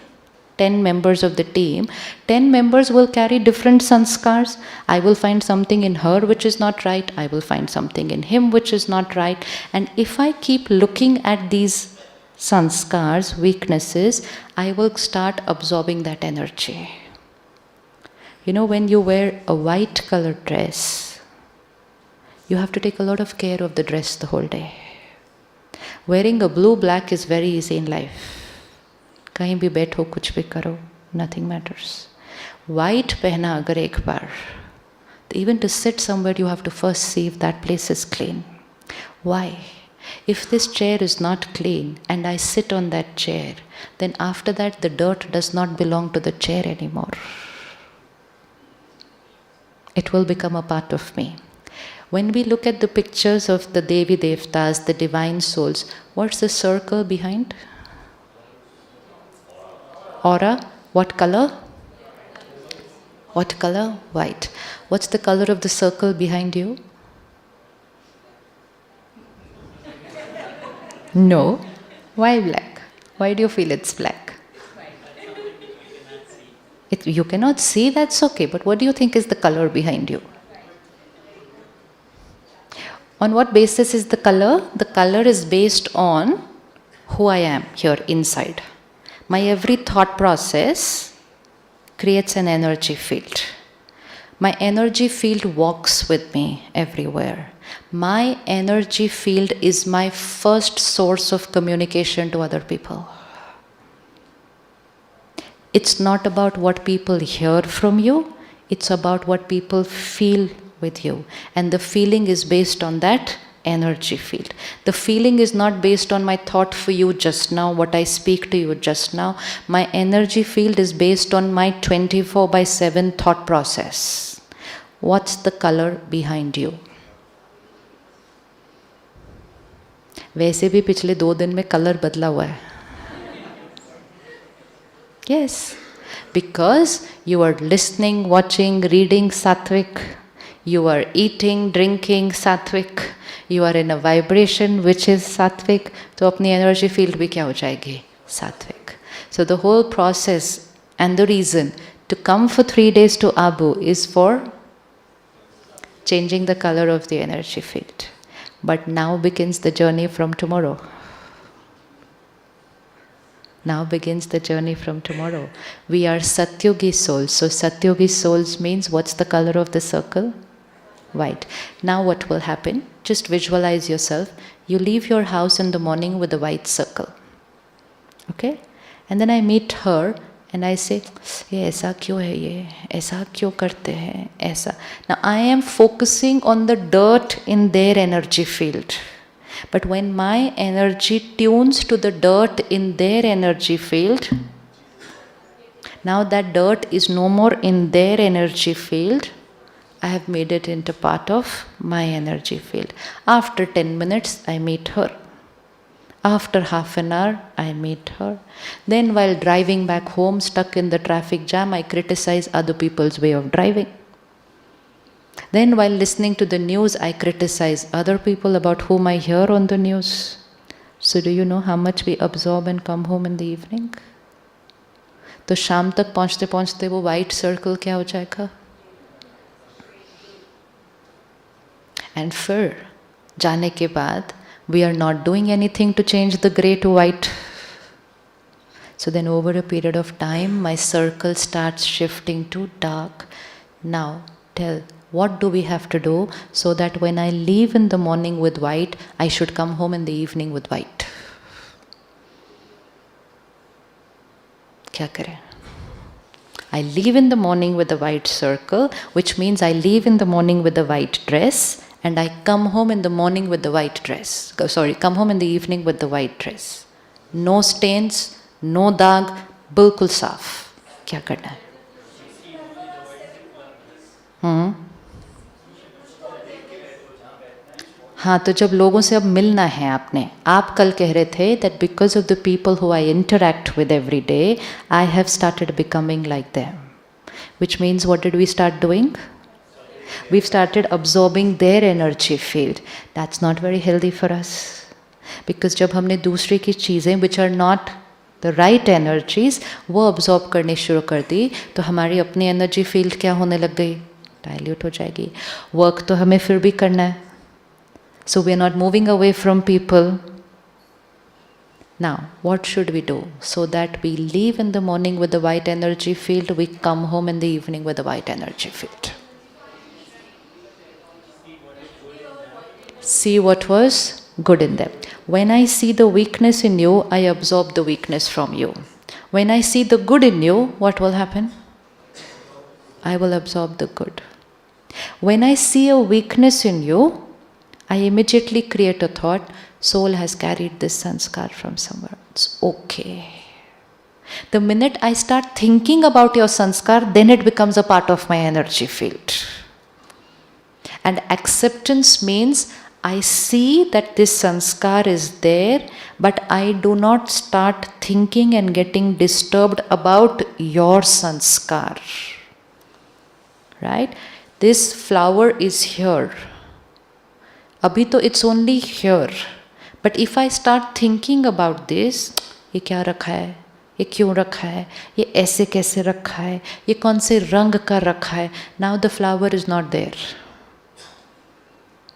10 members of the team. 10 members will carry different sanskars. I will find something in her which is not right. I will find something in him which is not right. And if I keep looking at these sanskars, weaknesses, I will start absorbing that energy. You know, when you wear a white colored dress, you have to take a lot of care of the dress the whole day. Wearing a blue black is very easy in life. कहीं भी बैठो, कुछ भी करो, nothing matters. White पहना अगर एक बार, even to sit somewhere you have to first see if that place is clean. Why? If this chair is not clean and I sit on that chair, then after that the dirt does not belong to the chair anymore. It will become a part of me. When we look at the pictures of the Devi Devtas, the divine souls, what's the circle behind? Aura. What color? What color? White. What's the color of the circle behind you? No. Why black? Why do you feel it's black? You cannot see, that's okay, but what do you think is the color behind you? On what basis is the color? The color is based on who I am here inside. My every thought process creates an energy field. My energy field walks with me everywhere. My energy field is my first source of communication to other people. It's not about what people hear from you, it's about what people feel with you. And the feeling is based on that energy field. The feeling is not based on my thought for you just now, what I speak to you just now. My energy field is based on my 24/7 thought process. What's the color behind you? वैसे भी पिछले 2 दिन में colour बदला हुआ है. Yes, because you are listening, watching, reading sattvic, you are eating, drinking sattvic, you are in a vibration which is sattvic, तो अपनी energy field भी क्या हो जाएगी? Sattvic. So the whole process and the reason to come for 3 days to Abu is for changing the color of the energy field. But now begins the journey from tomorrow. Now begins the journey from tomorrow. We are Satyugi souls. So Satyugi souls means, what's the color of the circle? White. Now what will happen? Just visualize yourself. You leave your house in the morning with a white circle. Okay? And then I meet her and I say, ये ऐसा क्यों है ये? ऐसा क्यों करते हैं? ऐसा. Now I am focusing on the dirt in their energy field. But when my energy tunes to the dirt in their energy field, now that dirt is no more in their energy field, I have made it into part of my energy field. After 10 minutes, I meet her. After half an hour, I meet her. Then while driving back home, stuck in the traffic jam, I criticize other people's way of driving. Then while listening to the news, I criticize other people about whom I hear on the news. So do you know how much we absorb and come home in the evening? तो शाम तक पहुँचते पहुँचते वो white circle क्या हो जाएगा? And फिर जाने के बाद we are not doing anything to change the grey to white. So then over a period of time, my circle starts shifting to dark. Now tell, what do we have to do so that when I leave in the morning with white, I should come home in the evening with white? क्या करें? I leave in the morning with a white circle, which means I leave in the morning with a white dress, and I come home in the morning with the white dress. Come home in the evening with the white dress. No stains, no दाग, बिल्कुल साफ. क्या करना है? हाँ, तो जब लोगों से अब मिलना है आपने, आप कल कह रहे थे that because of the people who I interact with every day, I have started becoming like them. Which means what did we start doing? We've started absorbing their energy field. That's not very healthy for us. Because जब हमने दूसरे की चीज़ें which are not the right energies वो absorb करनी शुरू कर दी, तो हमारी अपनी energy field क्या होने लग गई? Dilute हो जाएगी. Work तो हमें फिर भी करना है. So we are not moving away from people. Now, what should we do? So that we leave in the morning with the white energy field, we come home in the evening with the white energy field. See what was good in them. When I see the weakness in you, I absorb the weakness from you. When I see the good in you, what will happen? I will absorb the good. When I see a weakness in you, I immediately create a thought, soul has carried this sanskar from somewhere. It's okay. The minute I start thinking about your sanskar, then it becomes a part of my energy field. And acceptance means I see that this sanskar is there, but I do not start thinking and getting disturbed about your sanskar. Right? This flower is here. अभी तो it's only here. But if I start thinking about this, ये क्या रखा है, ये क्यों रखा है, ये ऐसे कैसे रखा है, ये कौन से रंग का रखा है, now the flower is not there.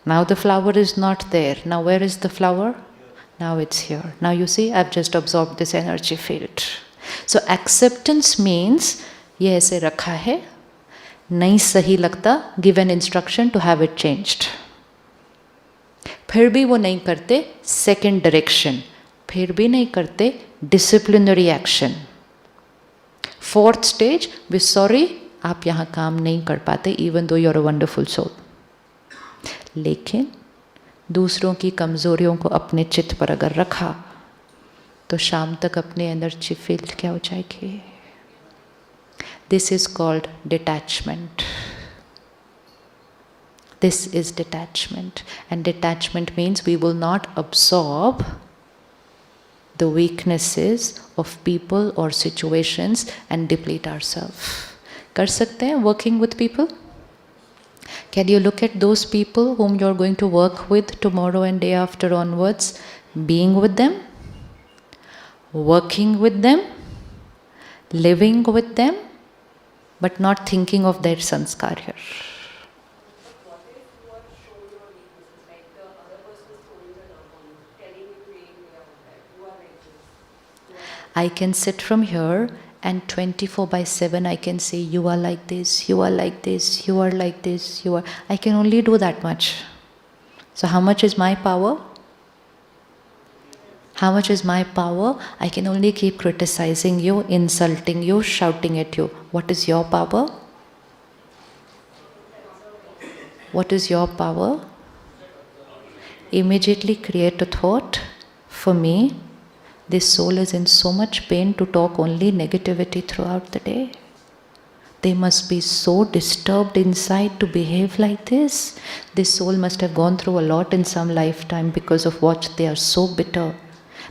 Now the flower is not there. Now where is the flower? Now it's here. Now you see, I've just absorbed this energy field. So acceptance means, ये ऐसे रखा है, नहीं सही लगता, give an instruction to have it changed. फिर भी वो नहीं करते, second direction. फिर भी नहीं करते, disciplinary action. Fourth stage, we're sorry, आप यहाँ काम नहीं कर पाते, even though you're a wonderful soul. लेकिन दूसरों की कमज़ोरियों को अपने चित्त पर अगर रखा, तो शाम तक अपनी एनर्जी फील्ड क्या हो जाएगी? This is called detachment. This is detachment. And detachment means we will not absorb the weaknesses of people or situations and deplete ourselves. कर सकते हैं working with people? Can you look at those people whom you're going to work with tomorrow and day after onwards, being with them, working with them, living with them, but not thinking of their sanskar here? I can sit from here and 24/7 I can say, you are like this, you are like this, you are like this, you are... I can only do that much. So how much is my power? How much is my power? I can only keep criticizing you, insulting you, shouting at you. What is your power? What is your power? Immediately create a thought, for me, this soul is in so much pain to talk only negativity throughout the day. They must be so disturbed inside to behave like this. This soul must have gone through a lot in some lifetime because of what they are so bitter.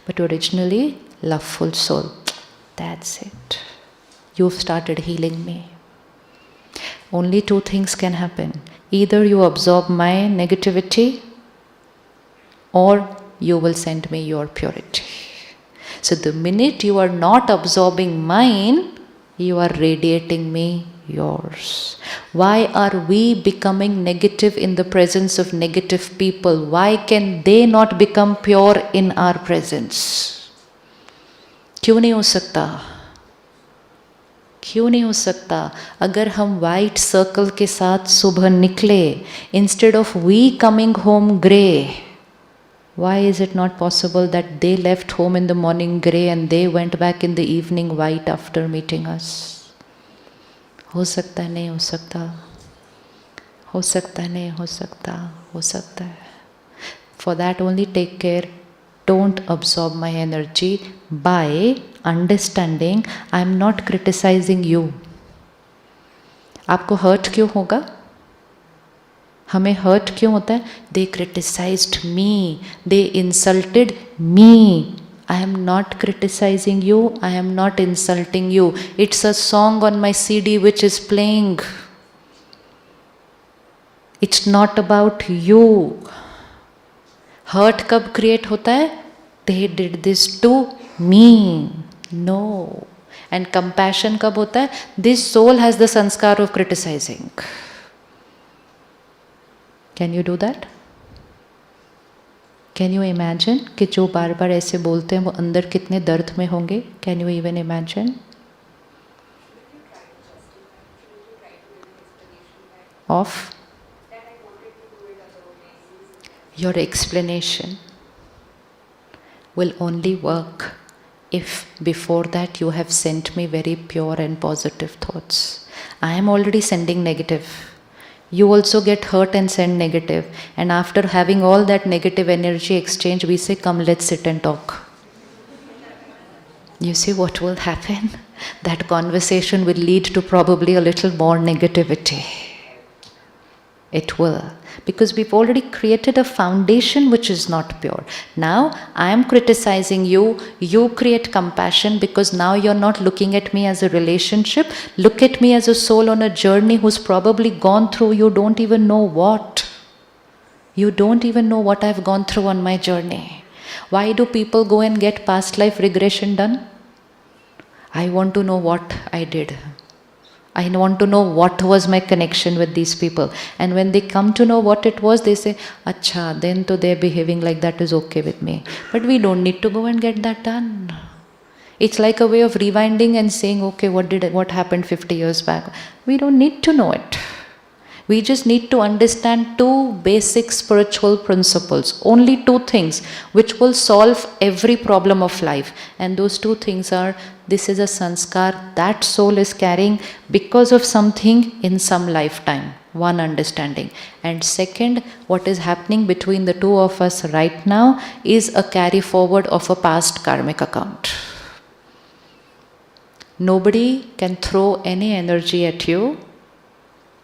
But originally, loveful soul. That's it. You've started healing me. Only two things can happen. Either you absorb my negativity, or you will send me your purity. So the minute you are not absorbing mine, you are radiating me yours. Why are we becoming negative in the presence of negative people? Why can they not become pure in our presence? क्यों नहीं हो सकता? क्यों नहीं हो सकता? अगर हम white circle के साथ सुबह निकले, instead of we coming home grey, why is it not possible that they left home in the morning grey and they went back in the evening white after meeting us? हो सकता है, नहीं हो सकता? हो सकता है, नहीं हो सकता? हो सकता है. For that only take care, don't absorb my energy by understanding I'm not criticizing you. आपको hurt क्यों होगा? हमें hurt क्यों होता है? They criticized me, they insulted me. I am not criticizing you, I am not insulting you. It's a song on my CD which is playing. It's not about you. Hurt कब create होता है? They did this to me. No. And compassion कब होता है? This soul has the sanskar of criticizing. Can you do that? Can you imagine कि जो बार बार ऐसे बोलते हैं वो अंदर कितने दर्द में होंगे? Can you even imagine? Of your explanation will only work if before that you have sent me very pure and positive thoughts. I am already sending negative. You also get hurt and send negative. And after having all that negative energy exchange, we say, come, let's sit and talk. You see what will happen? That conversation will lead to probably a little more negativity. It will. Because we've already created a foundation which is not pure. Now, I am criticizing you, you create compassion because now you're not looking at me as a relationship. Look at me as a soul on a journey who's probably gone through, you don't even know what. You don't even know what I've gone through on my journey. Why do people go and get past life regression done? I want to know what I did. I want to know what was my connection with these people. And when they come to know what it was, they say, Acha, then to they're behaving like that is okay with me. But we don't need to go and get that done. It's like a way of rewinding and saying, okay, what happened 50 years back? We don't need to know it. We just need to understand two basic spiritual principles, only two things, which will solve every problem of life. And those two things are, this is a sanskar that soul is carrying because of something in some lifetime, one understanding. And second, what is happening between the two of us right now is a carry forward of a past karmic account. Nobody can throw any energy at you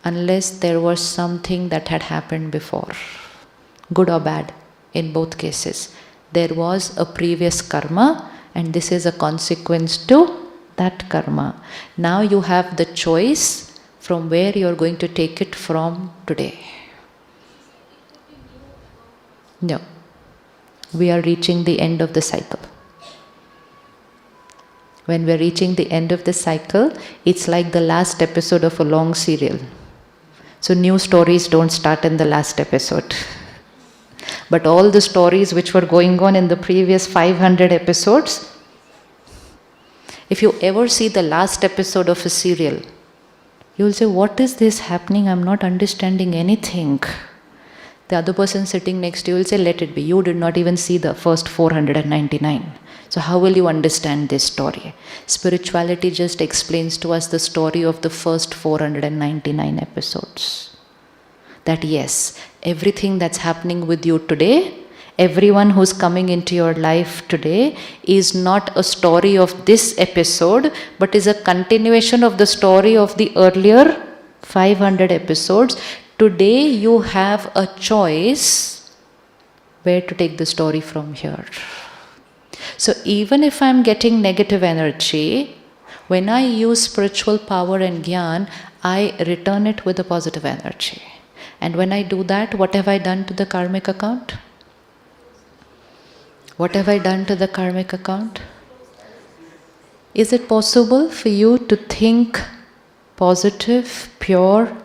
unless there was something that had happened before, good or bad, in both cases. There was a previous karma and this is a consequence to that karma. Now you have the choice from where you are going to take it from today. No, we are reaching the end of the cycle. When we are reaching the end of the cycle, it's like the last episode of a long serial. So new stories don't start in the last episode. But all the stories which were going on in the previous 500 episodes, if you ever see the last episode of a serial, you will say, what is this happening? I'm not understanding anything. The other person sitting next to you will say, let it be. You did not even see the first 499. So how will you understand this story? Spirituality just explains to us the story of the first 499 episodes. That yes, everything that's happening with you today, everyone who's coming into your life today is not a story of this episode, but is a continuation of the story of the earlier 500 episodes. Today you have a choice where to take the story from here. So even if I'm getting negative energy, when I use spiritual power and jnana, I return it with a positive energy. And when I do that, what have I done to the karmic account? What have I done to the karmic account? Is it possible for you to think positive, pure,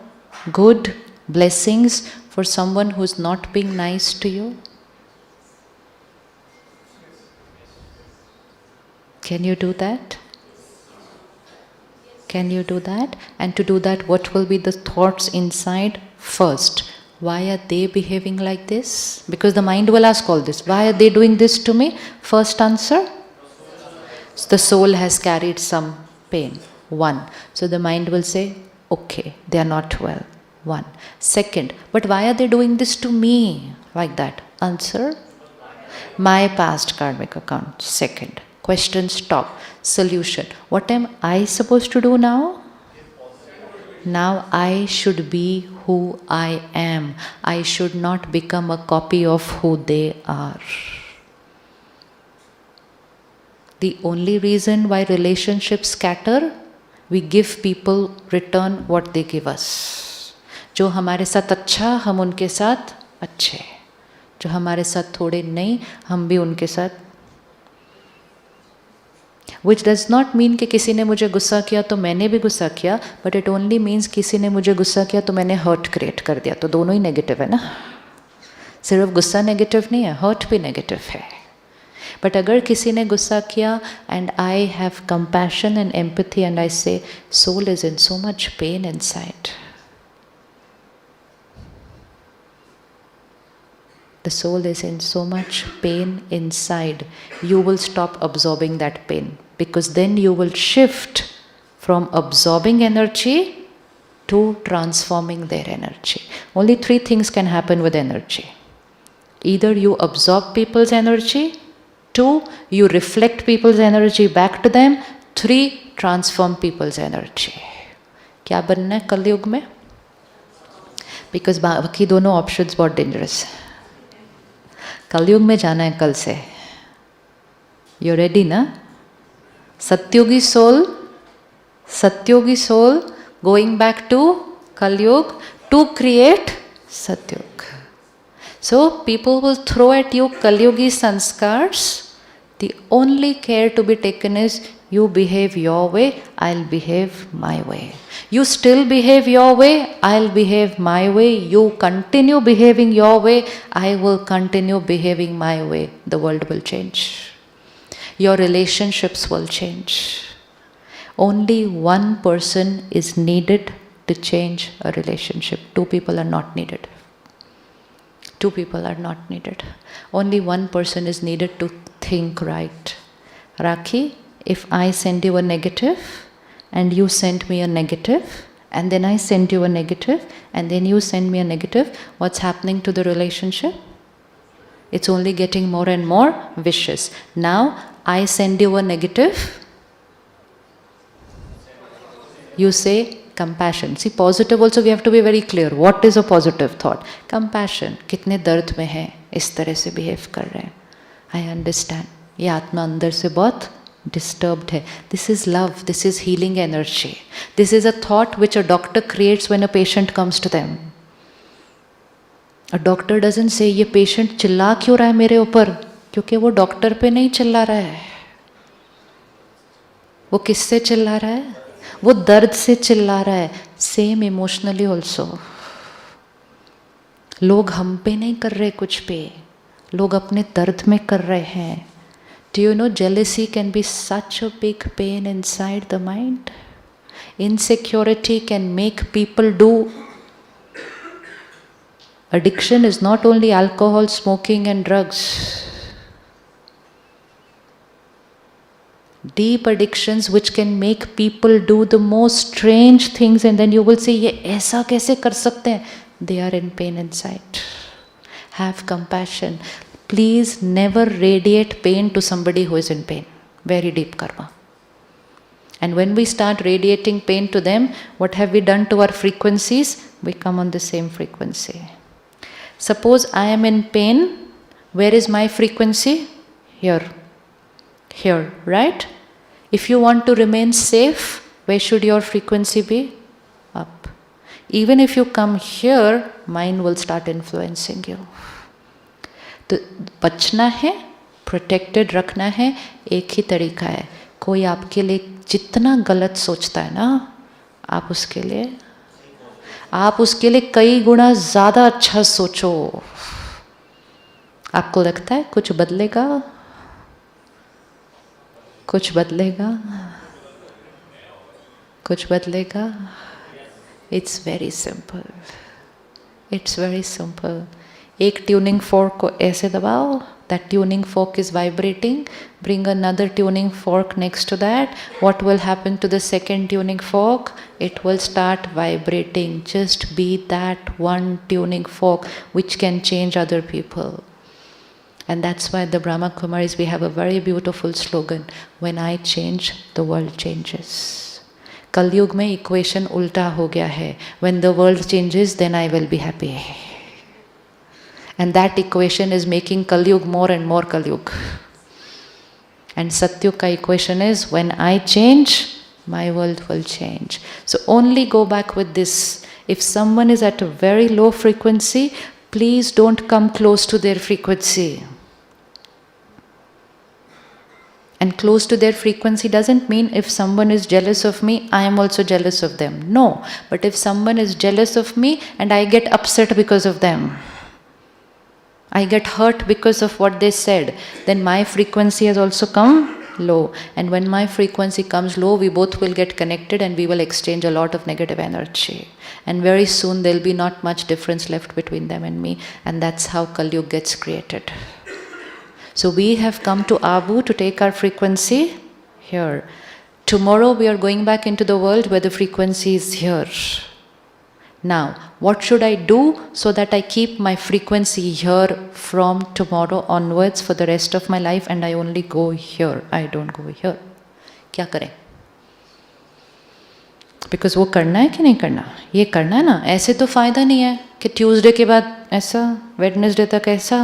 good blessings for someone who's not being nice to you? Can you do that? Can you do that? And to do that, what will be the thoughts inside? First, why are they behaving like this? Because the mind will ask all this. Why are they doing this to me? First answer, the soul has carried some pain. One. So the mind will say, okay, they are not well. One. Second, but why are they doing this to me like that? Answer, my past karmic account. Second Question stop. Solution. What am I supposed to do now? Now I should be who I am. I should not become a copy of who they are. The only reason why relationships scatter, we give people return what they give us. जो हमारे साथ अच्छा, हम उनके साथ अच्छे. जो हमारे साथ थोड़े नहीं, हम भी उनके साथ. Which does not mean कि किसी ने मुझे गुस्सा किया तो मैंने भी गुस्सा किया, but it only means किसी ने मुझे गुस्सा किया तो मैंने hurt create कर दिया. तो दोनों ही नेगेटिव है ना. सिर्फ गुस्सा नेगेटिव नहीं है, हर्ट भी नेगेटिव है. बट अगर किसी ने गुस्सा किया and I have compassion and empathy and I say soul is in so much pain inside, the soul is in so much pain inside, you will stop absorbing that pain, because then you will shift from absorbing energy to transforming their energy. Only three things can happen with energy. Either you absorb people's energy, 2, you reflect people's energy back to them, 3, transform people's energy. क्या बनना है कलयुग में? Because बाकी दोनों options बहुत dangerous है. कलयुग में जाना है कल से. यू रेडी ना? Satyogi soul going back to Kalyug to create Satyug. So people will throw at you Kalyugi sanskars. The only care to be taken is you behave your way, I'll behave my way. You still behave your way, I'll behave my way. You continue behaving your way, I will continue behaving my way. The world will change. Your relationships will change. Only one person is needed to change a relationship. 2 people are not needed. 2 people are not needed. Only one person is needed to think right. Rakhi, if I send you a negative and you send me a negative and then I send you a negative and then you send me a negative, what's happening to the relationship? It's only getting more and more vicious. Now I send you a negative, you say compassion. See, positive also we have to be very clear. What is a positive thought? Compassion. कितने दर्द में हैं, इस तरह से behave कर रहे हैं. I understand. ये आत्मा अंदर से बहुत disturbed है. This is love. This is healing energy. This is a thought which a doctor creates when a patient comes to them. A doctor doesn't say ये patient चिल्ला क्यों रहा है मेरे ऊपर, क्योंकि वो डॉक्टर पे नहीं चिल्ला रहा है. वो किससे चिल्ला रहा है? वो दर्द से चिल्ला रहा है. Same emotionally also. लोग हम पे नहीं कर रहे कुछ पे, लोग अपने दर्द में कर रहे हैं. Do you know jealousy can be such a big pain inside the mind. Insecurity can make people do. Addiction is not only alcohol, smoking and drugs. Deep addictions which can make people do the most strange things, and then you will say ये ऐसा कैसे कर सकते हैं? They are in pain inside. Have compassion. Please never radiate pain to somebody who is in pain. Very deep karma. And when we start radiating pain to them, what have we done to our frequencies? We come on the same frequency. Suppose I am in pain. Where is my frequency? Here. Here, right? If you want to remain safe, where should your frequency be? Up. Even if you come here, mind will start influencing you. तो बचना है, protected रखना है, एक ही तरीका है. कोई आपके लिए जितना गलत सोचता है ना, आप उसके लिए कई गुना ज़्यादा अच्छा सोचो. आपको लगता है कुछ बदलेगा? कुछ बदलेगा? कुछ बदलेगा? It's very simple. It's very simple. एक ट्यूनिंग फोर्क को ऐसे दबाओ, that tuning fork is vibrating. Bring another tuning fork next to that. What will happen to the second tuning fork? It will start vibrating. Just be that one tuning fork which can change other people. And that's why the Brahma Kumaris, we have a very beautiful slogan, when I change, the world changes. Kal Yug mein equation ulta ho gaya hai. When the world changes, then I will be happy. And that equation is making Kal Yug more and more Kal Yug. And Satyug ka equation is, when I change, my world will change. So only go back with this. If someone is at a very low frequency, please don't come close to their frequency. And close to their frequency doesn't mean if someone is jealous of me, I am also jealous of them. No. But if someone is jealous of me and I get upset because of them, I get hurt because of what they said, then my frequency has also come low. And when my frequency comes low, we both will get connected and we will exchange a lot of negative energy. And very soon there will be not much difference left between them and me. And that's how Kal Yuga gets created. So we have come to Abu to take our frequency here. Tomorrow we are going back into the world where the frequency is here. Now, what should I do so that I keep my frequency here from tomorrow onwards for the rest of my life and I only go here, I don't go here? क्या करें? Because वो करना है कि नहीं करना? ये करना है ना? ऐसे तो फ़ायदा नहीं है कि ट्यूसडे के बाद ऐसा, वेडनेसडे तक ऐसा,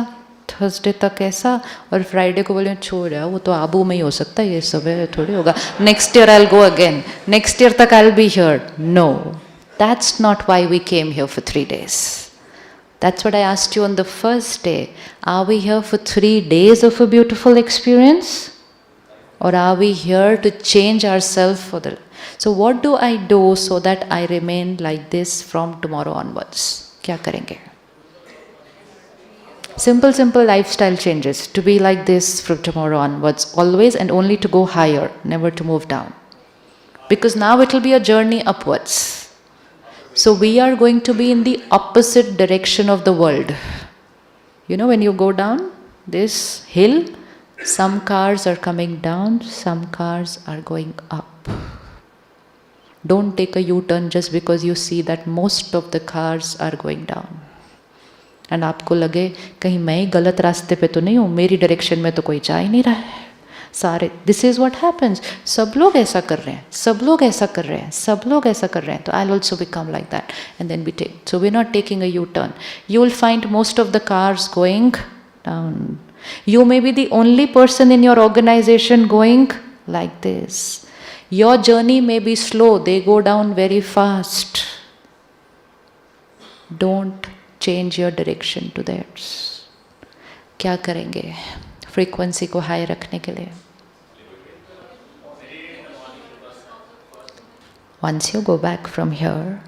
थर्सडे तक ऐसा और फ्राइडे को बोले छोड़ यार वो तो आबू में ही हो सकता है, ये सब है थोड़ी होगा. Next year I will go again, next year तक I will be here. No, that's not why we came here for 3 days. That's what I asked you on the first day. Are we here for 3 days of a beautiful experience? Or are we here to change ourselves for the... So what do I do so that I remain like this from tomorrow onwards? क्या करेंगे? Simple lifestyle changes. To be like this from tomorrow onwards. Always and only to go higher. Never to move down. Because now it will be a journey upwards. So we are going to be in the opposite direction of the world. You know, when you go down this hill, some cars are coming down, some cars are going up. Don't take a U-turn just because you see that most of the cars are going down. And आपको लगे कहीं मैं ही गलत रास्ते पे तो नहीं हूँ, मेरी डायरेक्शन में तो कोई जा ही नहीं रहा है. सारे, दिस इज व्हाट हैपेंस. सब लोग ऐसा कर रहे हैं, सब लोग ऐसा कर रहे हैं, सब लोग ऐसा कर रहे हैं, तो I will also become like that and then we take. So we are not taking a U turn. You will find most of the cars going down. You may be the only person in your organization going like this. Your journey may be slow, they go down very fast. Don't change your direction to theirs. क्या करेंगे frequency को high रखने के लिए? Once you go back from here,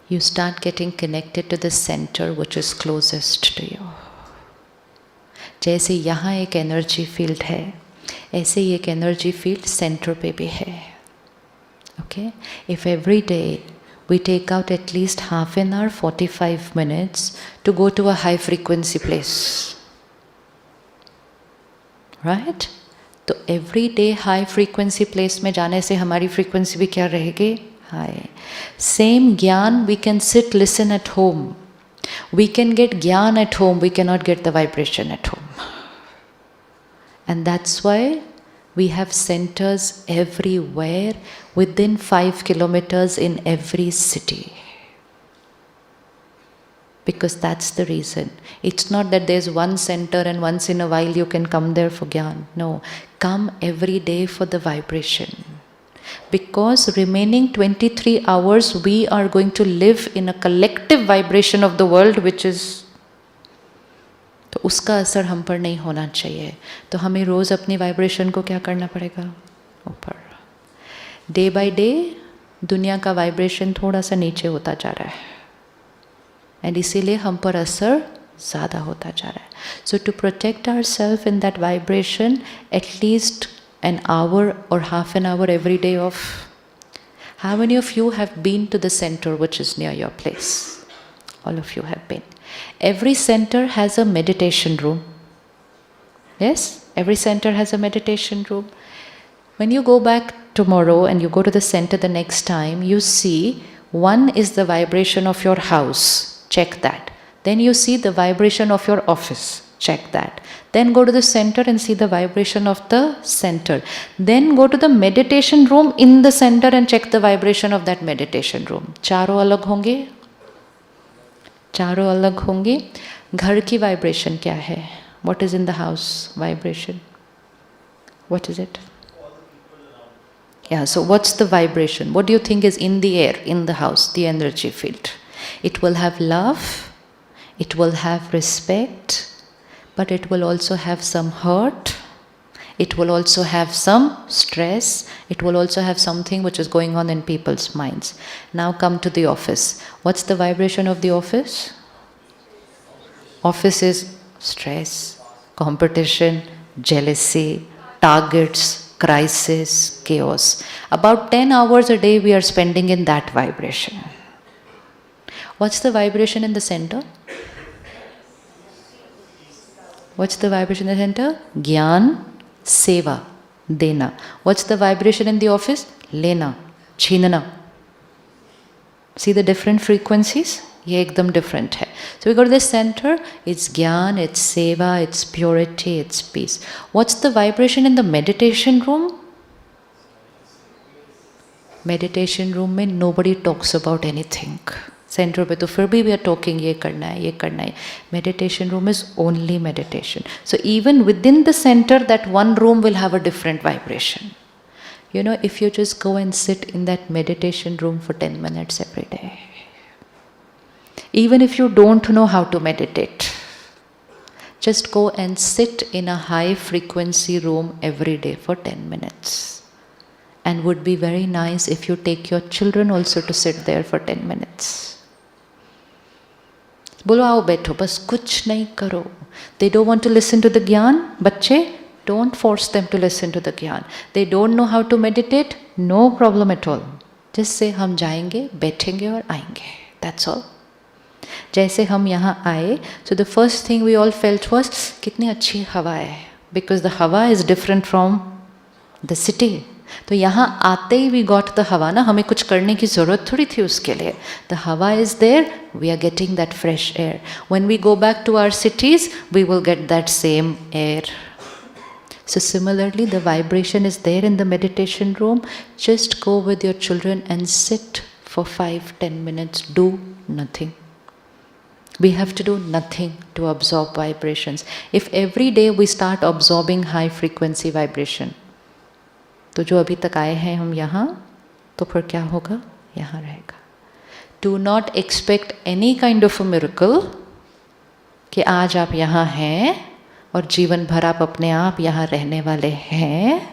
you start getting connected to the center which is closest to you. जैसे यहाँ एक energy field है, ऐसे ही एक एनर्जी फील्ड सेंटर पे भी है. Okay, if every day we take out at least half an hour, 45 minutes to go to a high frequency place. Right? तो every day high frequency place में जाने से हमारी frequency भी क्या रहेगी? High. Same ज्ञान we can sit, listen at home. We can get jnana at home, we cannot get the vibration at home. And that's why we have centers everywhere within 5 kilometers in every city. Because that's the reason. It's not that there's one center and once in a while you can come there for jnana. No, come every day for the vibration. Because remaining 23 hours we are going to live in a collective vibration of the world which is, तो उसका असर हम पर नहीं होना चाहिए. तो हमें रोज़ अपनी वाइब्रेशन को क्या करना पड़ेगा? ऊपर. डे बाय डे दुनिया का वाइब्रेशन थोड़ा सा नीचे होता जा रहा है एंड इसीलिए हम पर असर ज़्यादा होता जा रहा है. So to protect our self in that vibration at least an hour or half an hour every day of... How many of you have been to the center which is near your place? All of you have been. Every center has a meditation room. Yes? Every center has a meditation room. When you go back tomorrow and you go to the center the next time, you see one is the vibration of your house. Check that. Then you see the vibration of your office. check that. Then go to the center and see the vibration of the center. Then go to the meditation room in the center and check the vibration of that meditation room. चारों अलग होंगे, चारों अलग होंगे. घर की vibration क्या है? What is in the house vibration? What is it? Yeah, so what's the vibration? What do you think is in the air, in the house, the energy field? It will have love, it will have respect, but it will also have some hurt, it will also have some stress, it will also have something which is going on in people's minds. Now come to the office. What's the vibration of the office? Office is stress, competition, jealousy, targets, crisis, chaos. About 10 hours a day we are spending in that vibration. What's the vibration in the center? What's the vibration in the center? Gyan, seva, dena. What's the vibration in the office? Lena, chinana. See the different frequencies? ये एकदम different है. So we go to the center, it's Gyan, it's Seva, it's purity, it's peace. What's the vibration in the meditation room? Meditation room में nobody talks about anything. Center पे तो फिर भी we are talking ये करना है, ये करना है. Meditation room is only meditation. So even within the center, that one room will have a different vibration. You know, if you just go and sit in that meditation room for 10 minutes every day, even if you don't know how to meditate, just go and sit in a high frequency room every day for 10 minutes. And would be very nice if you take your children also to sit there for 10 minutes. बोलो आओ बैठो बस कुछ नहीं करो. They don't want to listen to the Gyan. बच्चे, don't force them to listen to the Gyan. They don't know how to meditate. No problem at all. Just say हम जाएंगे, बैठेंगे और आएंगे. That's all. जैसे हम यहाँ आए, so the first thing we all felt was कितनी अच्छी हवा है, because the हवा is different from the city. तो यहाँ आते ही we got the हवा ना, हमें कुछ करने की ज़रूरत थोड़ी थी उसके लिए. The हवा is there, we are getting that fresh air. When we go back to our cities, we will get that same air. So similarly, the vibration is there in the meditation room. Just go with your children and sit for 5-10 minutes, do nothing. We have to do nothing to absorb vibrations. If every day we start absorbing high frequency vibration, तो जो अभी तक आए हैं हम यहाँ, तो फिर क्या होगा? यहाँ रहेगा. Do not expect any kind of a miracle कि आज आप यहाँ हैं और जीवन भर आप अपने आप यहाँ रहने वाले हैं.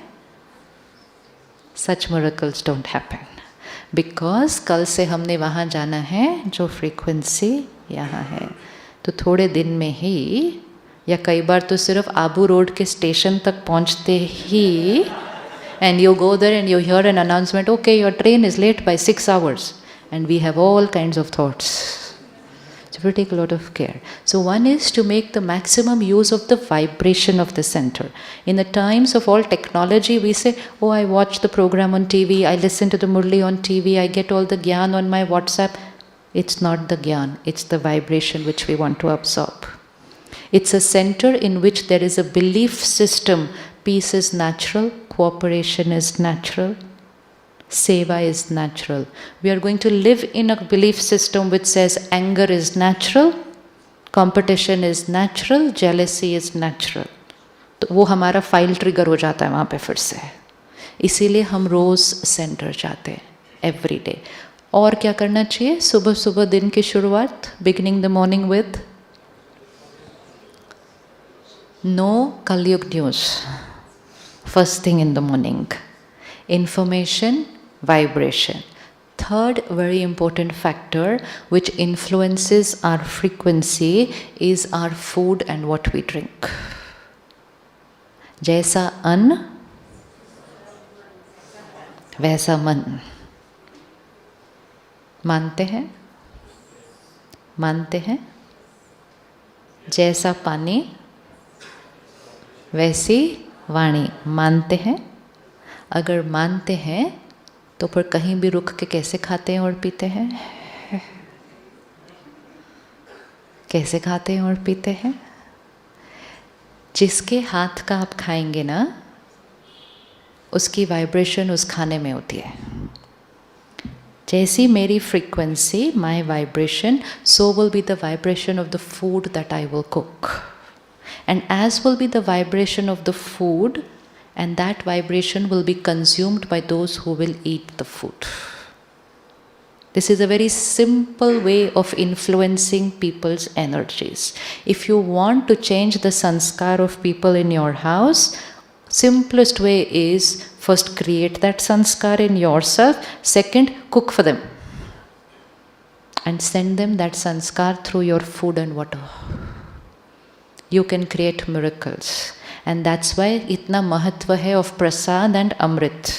Such miracles don't happen. Because कल से हमने वहाँ जाना है जो फ्रीक्वेंसी यहाँ है. तो थोड़े दिन में ही, या कई बार तो सिर्फ आबू रोड के स्टेशन तक पहुँचते ही, and you go there and you hear an announcement, okay, your train is late by 6 hours, and we have all kinds of thoughts. So we take a lot of care. So one is to make the maximum use of the vibration of the center. In the times of all technology, we say, oh, I watch the program on TV, I listen to the Murli on TV, I get all the Gyan on my WhatsApp. It's not the Gyan, it's the vibration which we want to absorb. It's a center in which there is a belief system. Peace is natural, cooperation is natural, seva is natural. We are going to live in a belief system which says anger is natural, competition is natural, jealousy is natural. तो वो हमारा file trigger हो जाता है वहाँ पे फिर से. इसीलिए हम रोज़ सेंटर जाते हैं एवरी डे. और क्या करना चाहिए? सुबह सुबह दिन की शुरुआत, beginning the morning with no Kalyug news. First thing in the morning. Information, vibration. Third very important factor which influences our frequency is our food and what we drink. जैसा अन्न वैसा मन. मानते हैं? मानते हैं? जैसा पानी वैसी वाणी. मानते हैं? अगर मानते हैं तो फिर कहीं भी रुक के कैसे खाते हैं और पीते हैं? कैसे खाते हैं और पीते हैं? जिसके हाथ का आप खाएंगे ना, उसकी वाइब्रेशन उस खाने में होती है. जैसी मेरी frequency, my vibration, so will be the vibration of the food that I will cook. And as will be the vibration of the food, and that vibration will be consumed by those who will eat the food. This is a very simple way of influencing people's energies. If you want to change the sanskar of people in your house, simplest way is first create that sanskar in yourself, second cook for them and send them that sanskar through your food and water. You can create miracles. And that's why इतना महत्व है of Prasad and अमृत.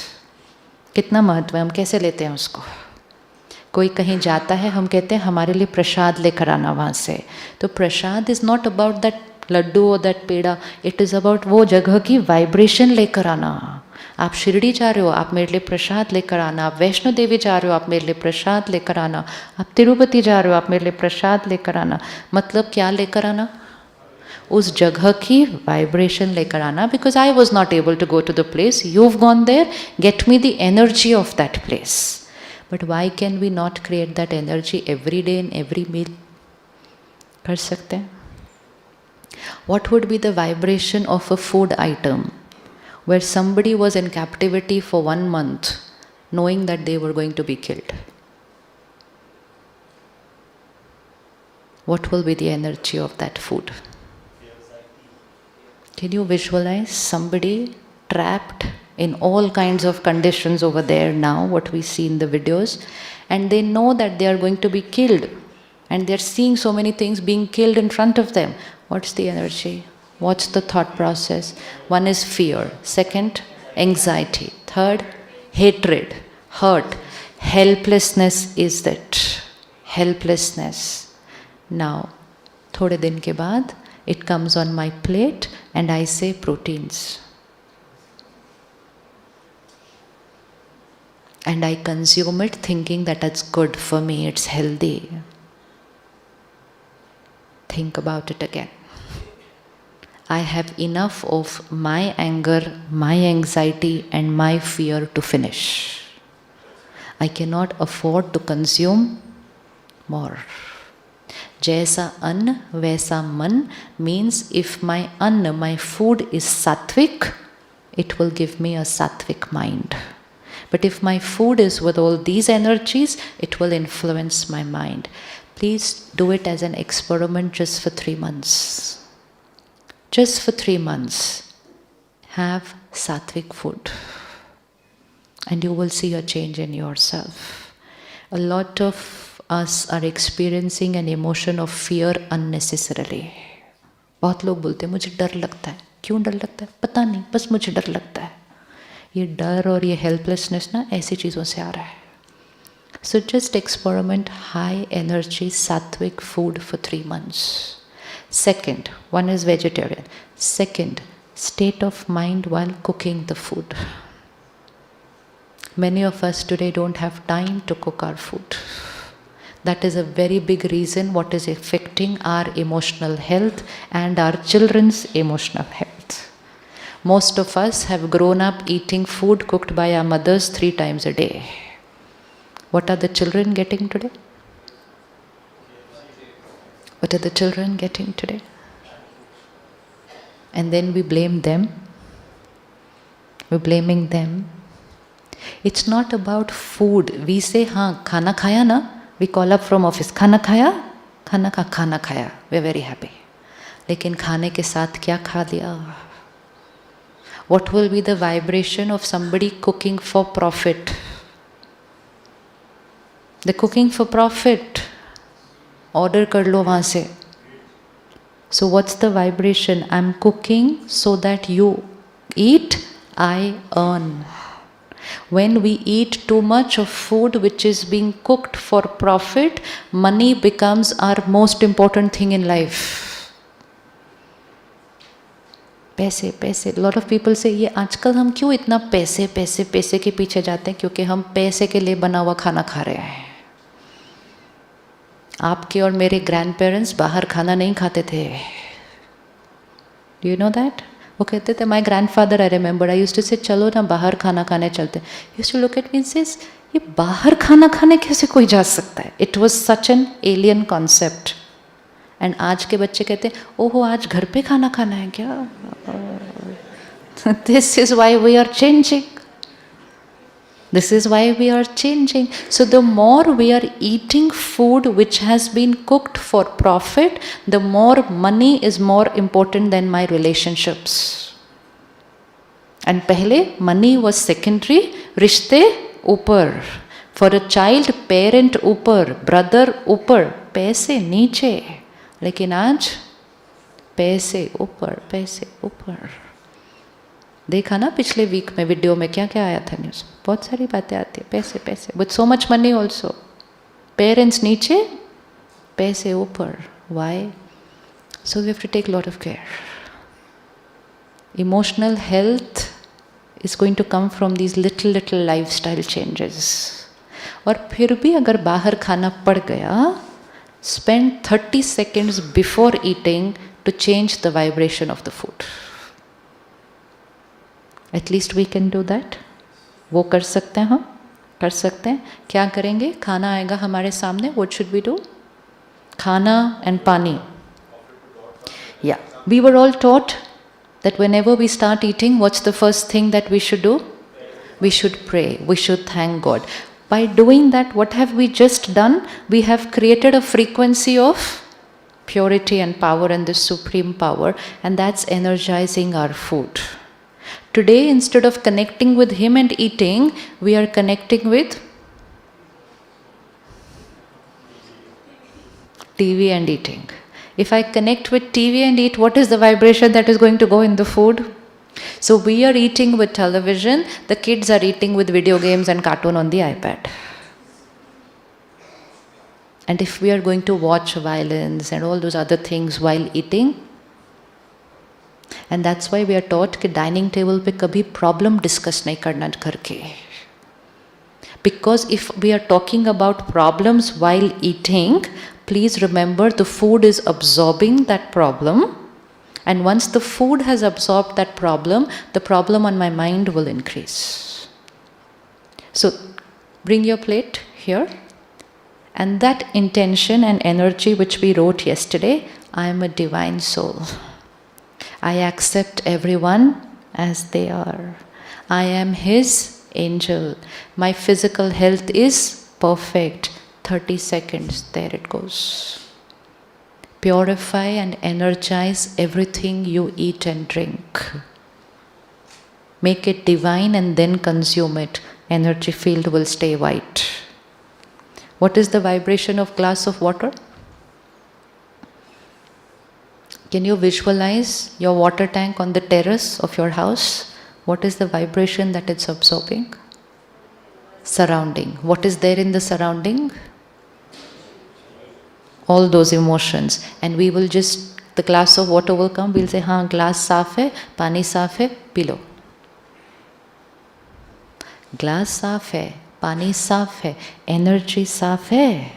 कितना महत्व है, हम कैसे लेते हैं उसको. कोई कहीं जाता है, हम कहते हैं हमारे लिए प्रसाद लेकर आना वहाँ से. तो prasad is not about that laddu और that peda, it is about वो जगह की वाइब्रेशन लेकर आना. आप शिरडी जा रहे हो, आप मेरे लिए प्रसाद लेकर आना. आप वैष्णो देवी जा रहे हो, आप मेरे लिए प्रसाद लेकर आना. आप तिरुपति जा रहे हो, आप मेरे लिए प्रसाद लेकर आना. मतलब क्या लेकर आना, उस जगह की वाइब्रेशन लेकर आना. Because I was not able to go to the place, you have gone there, get me the energy of that place. But why can we not create that energy every day in every meal. कर सकते हैं. What would be the vibration of a food item where somebody was in captivity for 1 month knowing that they were going to be killed? What will be the energy of that food? Can you visualize somebody trapped in all kinds of conditions over there now, what we see in the videos, and they know that they are going to be killed, and they're seeing so many things being killed in front of them. What's the energy? What's the thought process? One is fear. Second, anxiety. Third, hatred, hurt. Helplessness is that. Helplessness. Now, थोड़े दिन के बाद, it comes on my plate and I say proteins. And I consume it thinking that it's good for me, it's healthy. Think about it again. I have enough of my anger, my anxiety and my fear to finish. I cannot afford to consume more. Jaisa anna vaisa man means if my anna, my food is sattvic, it will give me a sattvic mind. But if my food is with all these energies, it will influence my mind. Please do it as an experiment just for 3 months. Just for 3 months. Have sattvic food. And you will see a change in yourself. A lot of us are experiencing an emotion of fear unnecessarily. बहुत लोग बोलते हैं मुझे डर लगता है. क्यों डर लगता है? पता नहीं, बस मुझे डर लगता है. ये डर और ये हेल्पलेसनेस ना ऐसी चीज़ों से आ रहा है. So just experiment high energy sattvic food for 3 months. Second, one is vegetarian. Second, state of mind while cooking the food. Many of us today don't have time to cook our food. That is a very big reason what is affecting our emotional health and our children's emotional health. Most of us have grown up eating food cooked by our mothers 3 times a day. What are the children getting today? What are the children getting today? And then we blame them. We're blaming them. It's not about food. We say, हाँ खाना खाया ना? We call up from office. खाना खाया? खाना खाया. We're very happy. लेकिन खाने के साथ क्या खा दिया? What will be the vibration of somebody cooking for profit? The cooking for profit. Order कर लो वहाँ से. So what's the vibration? I'm cooking so that you eat, I earn. When we eat too much of food which is being cooked for profit, money becomes our most important thing in life. पैसे पैसे. lot of people say ये आजकल हम क्यों इतना पैसे पैसे पैसे के पीछे जाते हैं? क्योंकि हम पैसे के लिए बना हुआ खाना खा रहे हैं. आपके और मेरे ग्रैंड पेरेंट्स बाहर खाना नहीं खाते थे. Do you know that? वो कहते थे, my grandfather, I remember, I used to say, चलो ना बाहर खाना खाने चलते. He used to look at me and says, ये बाहर खाना खाने कैसे कोई जा सकता है? It was such an alien concept. And आज के बच्चे कहते हैं, ओहो आज घर पे खाना खाना है क्या? This is why we are changing. This is why we are changing. So the more we are eating food which has been cooked for profit, the more money is more important than my relationships. And pehle money was secondary, rishte upar. For a child, parent upar, brother upar, paise niche. लेकिन आज पैसे ऊपर. देखा ना पिछले week में video में क्या क्या आया था न्यूज़. बहुत सारी बातें आती है. पैसे with so much money also. Parents नीचे, पैसे ऊपर. Why? So we have to take lot of care. Emotional health is going to come from these little lifestyle changes. और फिर भी अगर बाहर खाना पड़ गया, spend 30 seconds before eating to change the vibration of the food. At least we can do that. वो कर सकते हैं हम, कर सकते हैं. क्या करेंगे? खाना आएगा हमारे सामने. What should we do? खाना and पानी. Yeah, we were all taught that whenever we start eating, what's the first thing that we should do? We should pray. We should thank God. By doing that, what have we just done? We have created a frequency of purity and power and the supreme power, and that's energizing our food. Today, instead of connecting with Him and eating, we are connecting with TV and eating. If I connect with TV and eat, what is the vibration that is going to go in the food? So we are eating with television, the kids are eating with video games and cartoon on the iPad. And if we are going to watch violence and all those other things while eating, and that's why we are taught कि dining table पे कभी problem discuss नहीं करना घर के. Because if we are talking about problems while eating, please remember the food is absorbing that problem. And once the food has absorbed that problem, the problem on my mind will increase. So bring your plate here. And that intention and energy which we wrote yesterday, I am a divine soul. I accept everyone as they are. I am His angel. My physical health is perfect. 30 seconds, there it goes. Purify and energize everything you eat and drink. Make it divine and then consume it. Energy field will stay white. What is the vibration of glass of water? Can you visualize your water tank on the terrace of your house? What is the vibration that it's absorbing? Surrounding. What is there in the surrounding? All those emotions. And we will just, the glass of water will come, we'll say, हाँ glass साफ है, पानी साफ है, P low. Glass साफ है, पानी साफ है, एनर्जी साफ है,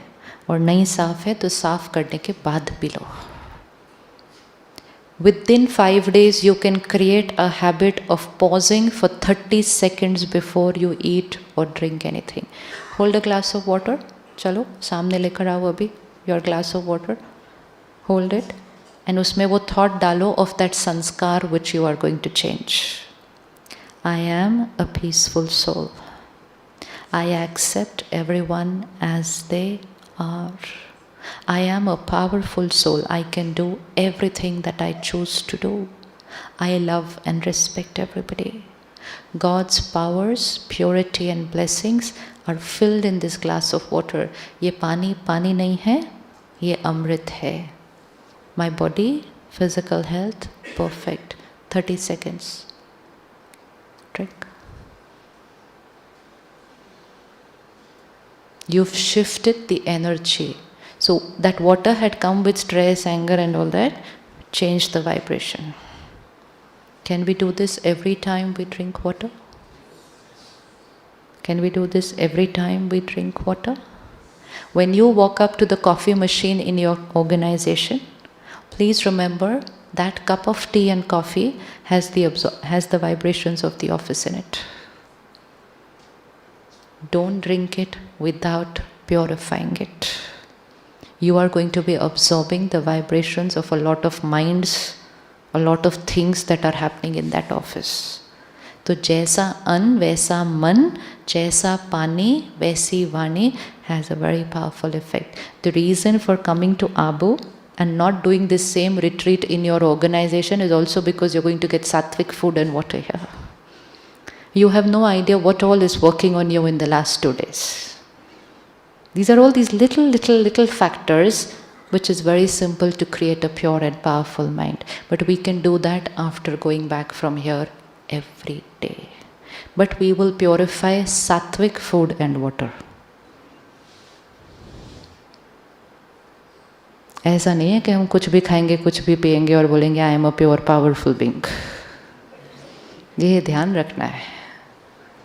और नहीं साफ है तो साफ करने के बाद P low. Within 5 days, you can create a habit of pausing for 30 seconds before you eat or drink anything. Hold a glass of water. चलो सामने लेकर आओ अभी. Your glass of water, hold it, and उसमें वो thought डालो of that sanskar which you are going to change. I am a peaceful soul. I accept everyone as they are. I am a powerful soul. I can do everything that I choose to do. I love and respect everybody. God's powers, purity and blessings are filled in this glass of water. ये पानी पानी नहीं है, ये अमृत है. My body, physical health, perfect. 30 seconds. Drink. You've shifted the energy. So that water had come with stress, anger and all that. Change the vibration. Can we do this every time we drink water? Can we do this every time we drink water? When you walk up to the coffee machine in your organization, please remember that cup of tea and coffee has the vibrations of the office in it. Don't drink it without purifying it. You are going to be absorbing the vibrations of a lot of minds, a lot of things that are happening in that office. तो जैसा अन्न वैसा मन, जैसा पानी वैसी वाणी has a very powerful effect. The reason for coming to Abu and not doing this same retreat in your organization is also because you're going to get sattvic food and water here. You have no idea what all is working on you in the last 2 days. These are all these little factors which is very simple to create a pure and powerful mind. But we can do that after going back from here every day. But we will purify sattvic food and water. ऐसा नहीं है कि हम कुछ भी खाएंगे, कुछ भी पिएंगे और बोलेंगे I am a pure powerful being. ये ध्यान रखना है,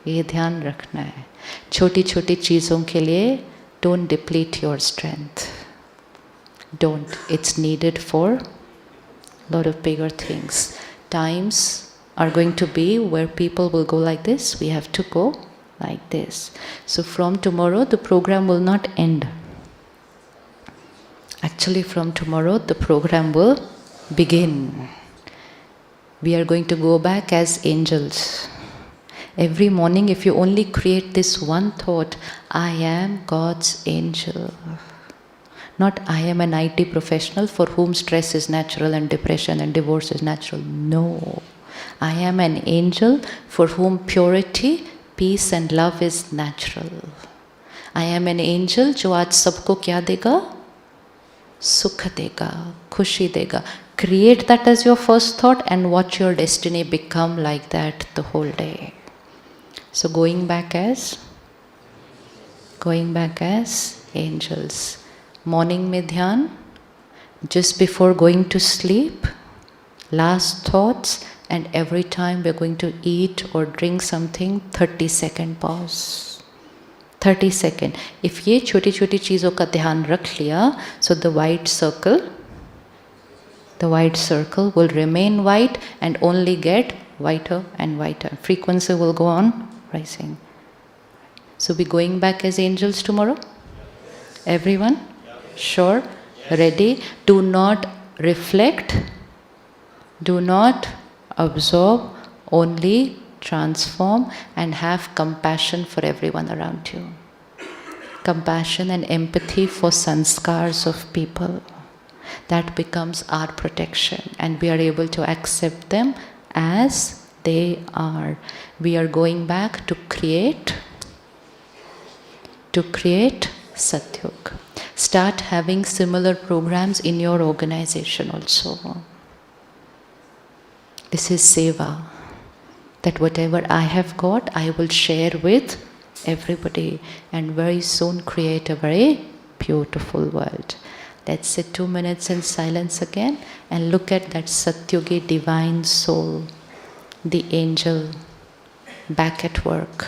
ये ध्यान रखना है. छोटी छोटी चीज़ों के लिए don't deplete your strength. Don't. It's needed for a lot of bigger things. Times are going to be where people will go like this. We have to go like this. So from tomorrow, the program will not end. Actually, from tomorrow, the program will begin. We are going to go back as angels. Every morning, if you only create this one thought, I am God's angel. Not I am an IT professional for whom stress is natural and depression and divorce is natural. No. I am an angel for whom purity, peace and love is natural. I am an angel जो आज सबको क्या देगा? सुख देगा, खुशी देगा. Create that as your first thought and watch your destiny become like that the whole day. So going back as angels. Morning में ध्यान, just before going to sleep, last thoughts, and every time we're going to eat or drink something, 30-second pause. 30 seconds. If ये छोटी छोटी चीज़ों का ध्यान रख लिया, so the white circle will remain white and only get whiter and whiter. Frequency will go on rising. So we're going back as angels tomorrow? Everyone? Sure? Ready? Do not reflect. Do not absorb. Only transform and have compassion for everyone around you. Compassion and empathy for sanskars of people. That becomes our protection and we are able to accept them as they are. We are going back to create Satyug. Start having similar programs in your organization also. This is seva. That whatever I have got, I will share with everybody and very soon create a very beautiful world. Let's sit 2 minutes in silence again and look at that Satyugi divine soul, the angel, back at work.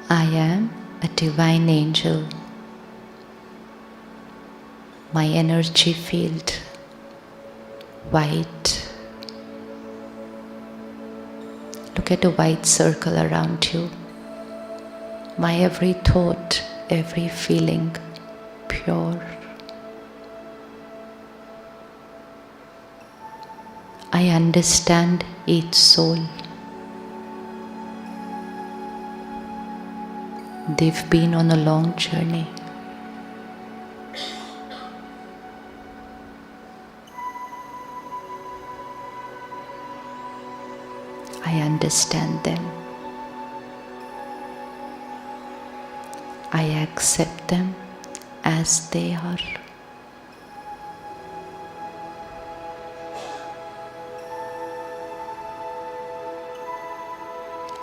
I am a divine angel. My energy field, white. Look at a white circle around you. My every thought, every feeling, pure. I understand each soul. They've been on a long journey. I understand them. I accept them as they are.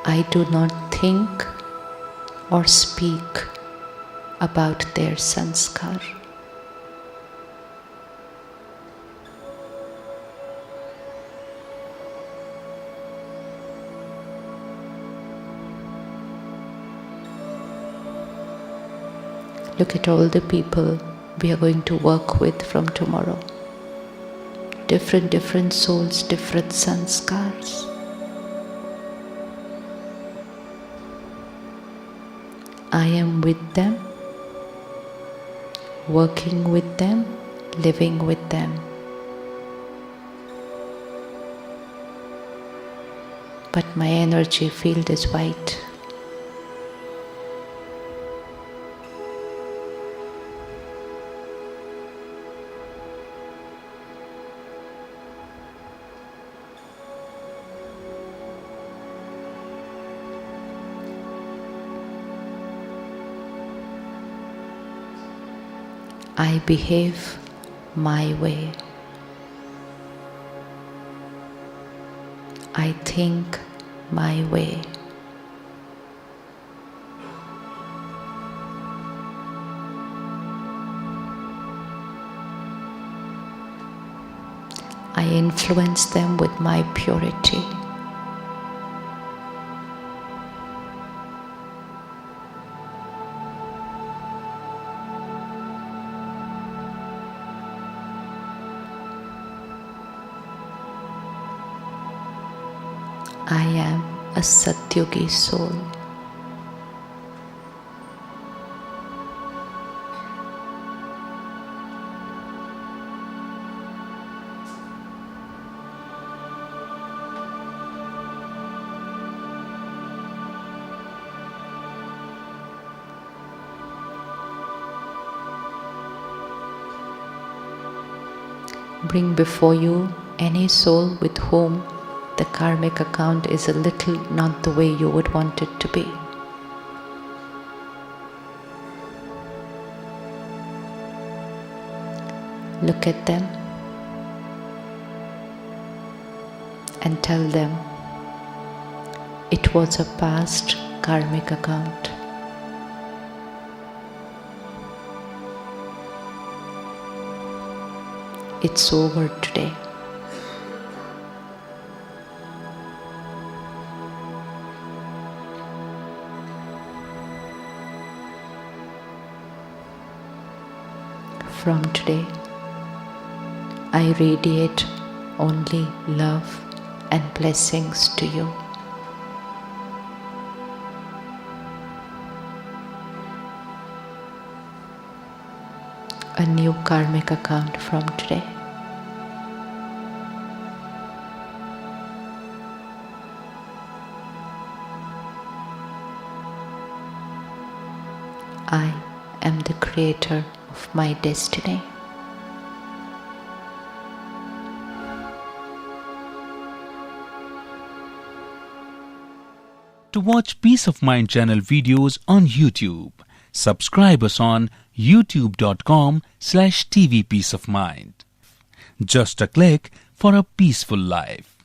I do not think or speak about their sanskar. Look at all the people we are going to work with from tomorrow. Different souls, different sanskars. I am with them, working with them, living with them. But my energy field is white. I behave my way. I think my way. I influence them with my purity. I am a Satyugi soul. Bring before you any soul with whom the karmic account is a little not the way you would want it to be. Look at them and tell them it was a past karmic account. It's over today. From today, I radiate only love and blessings to you. A new karmic account from today. I am the creator of my destiny. To watch Peace of Mind channel videos on YouTube, subscribe us on youtube.com/tvpeaceofmind. Just a click for a peaceful life.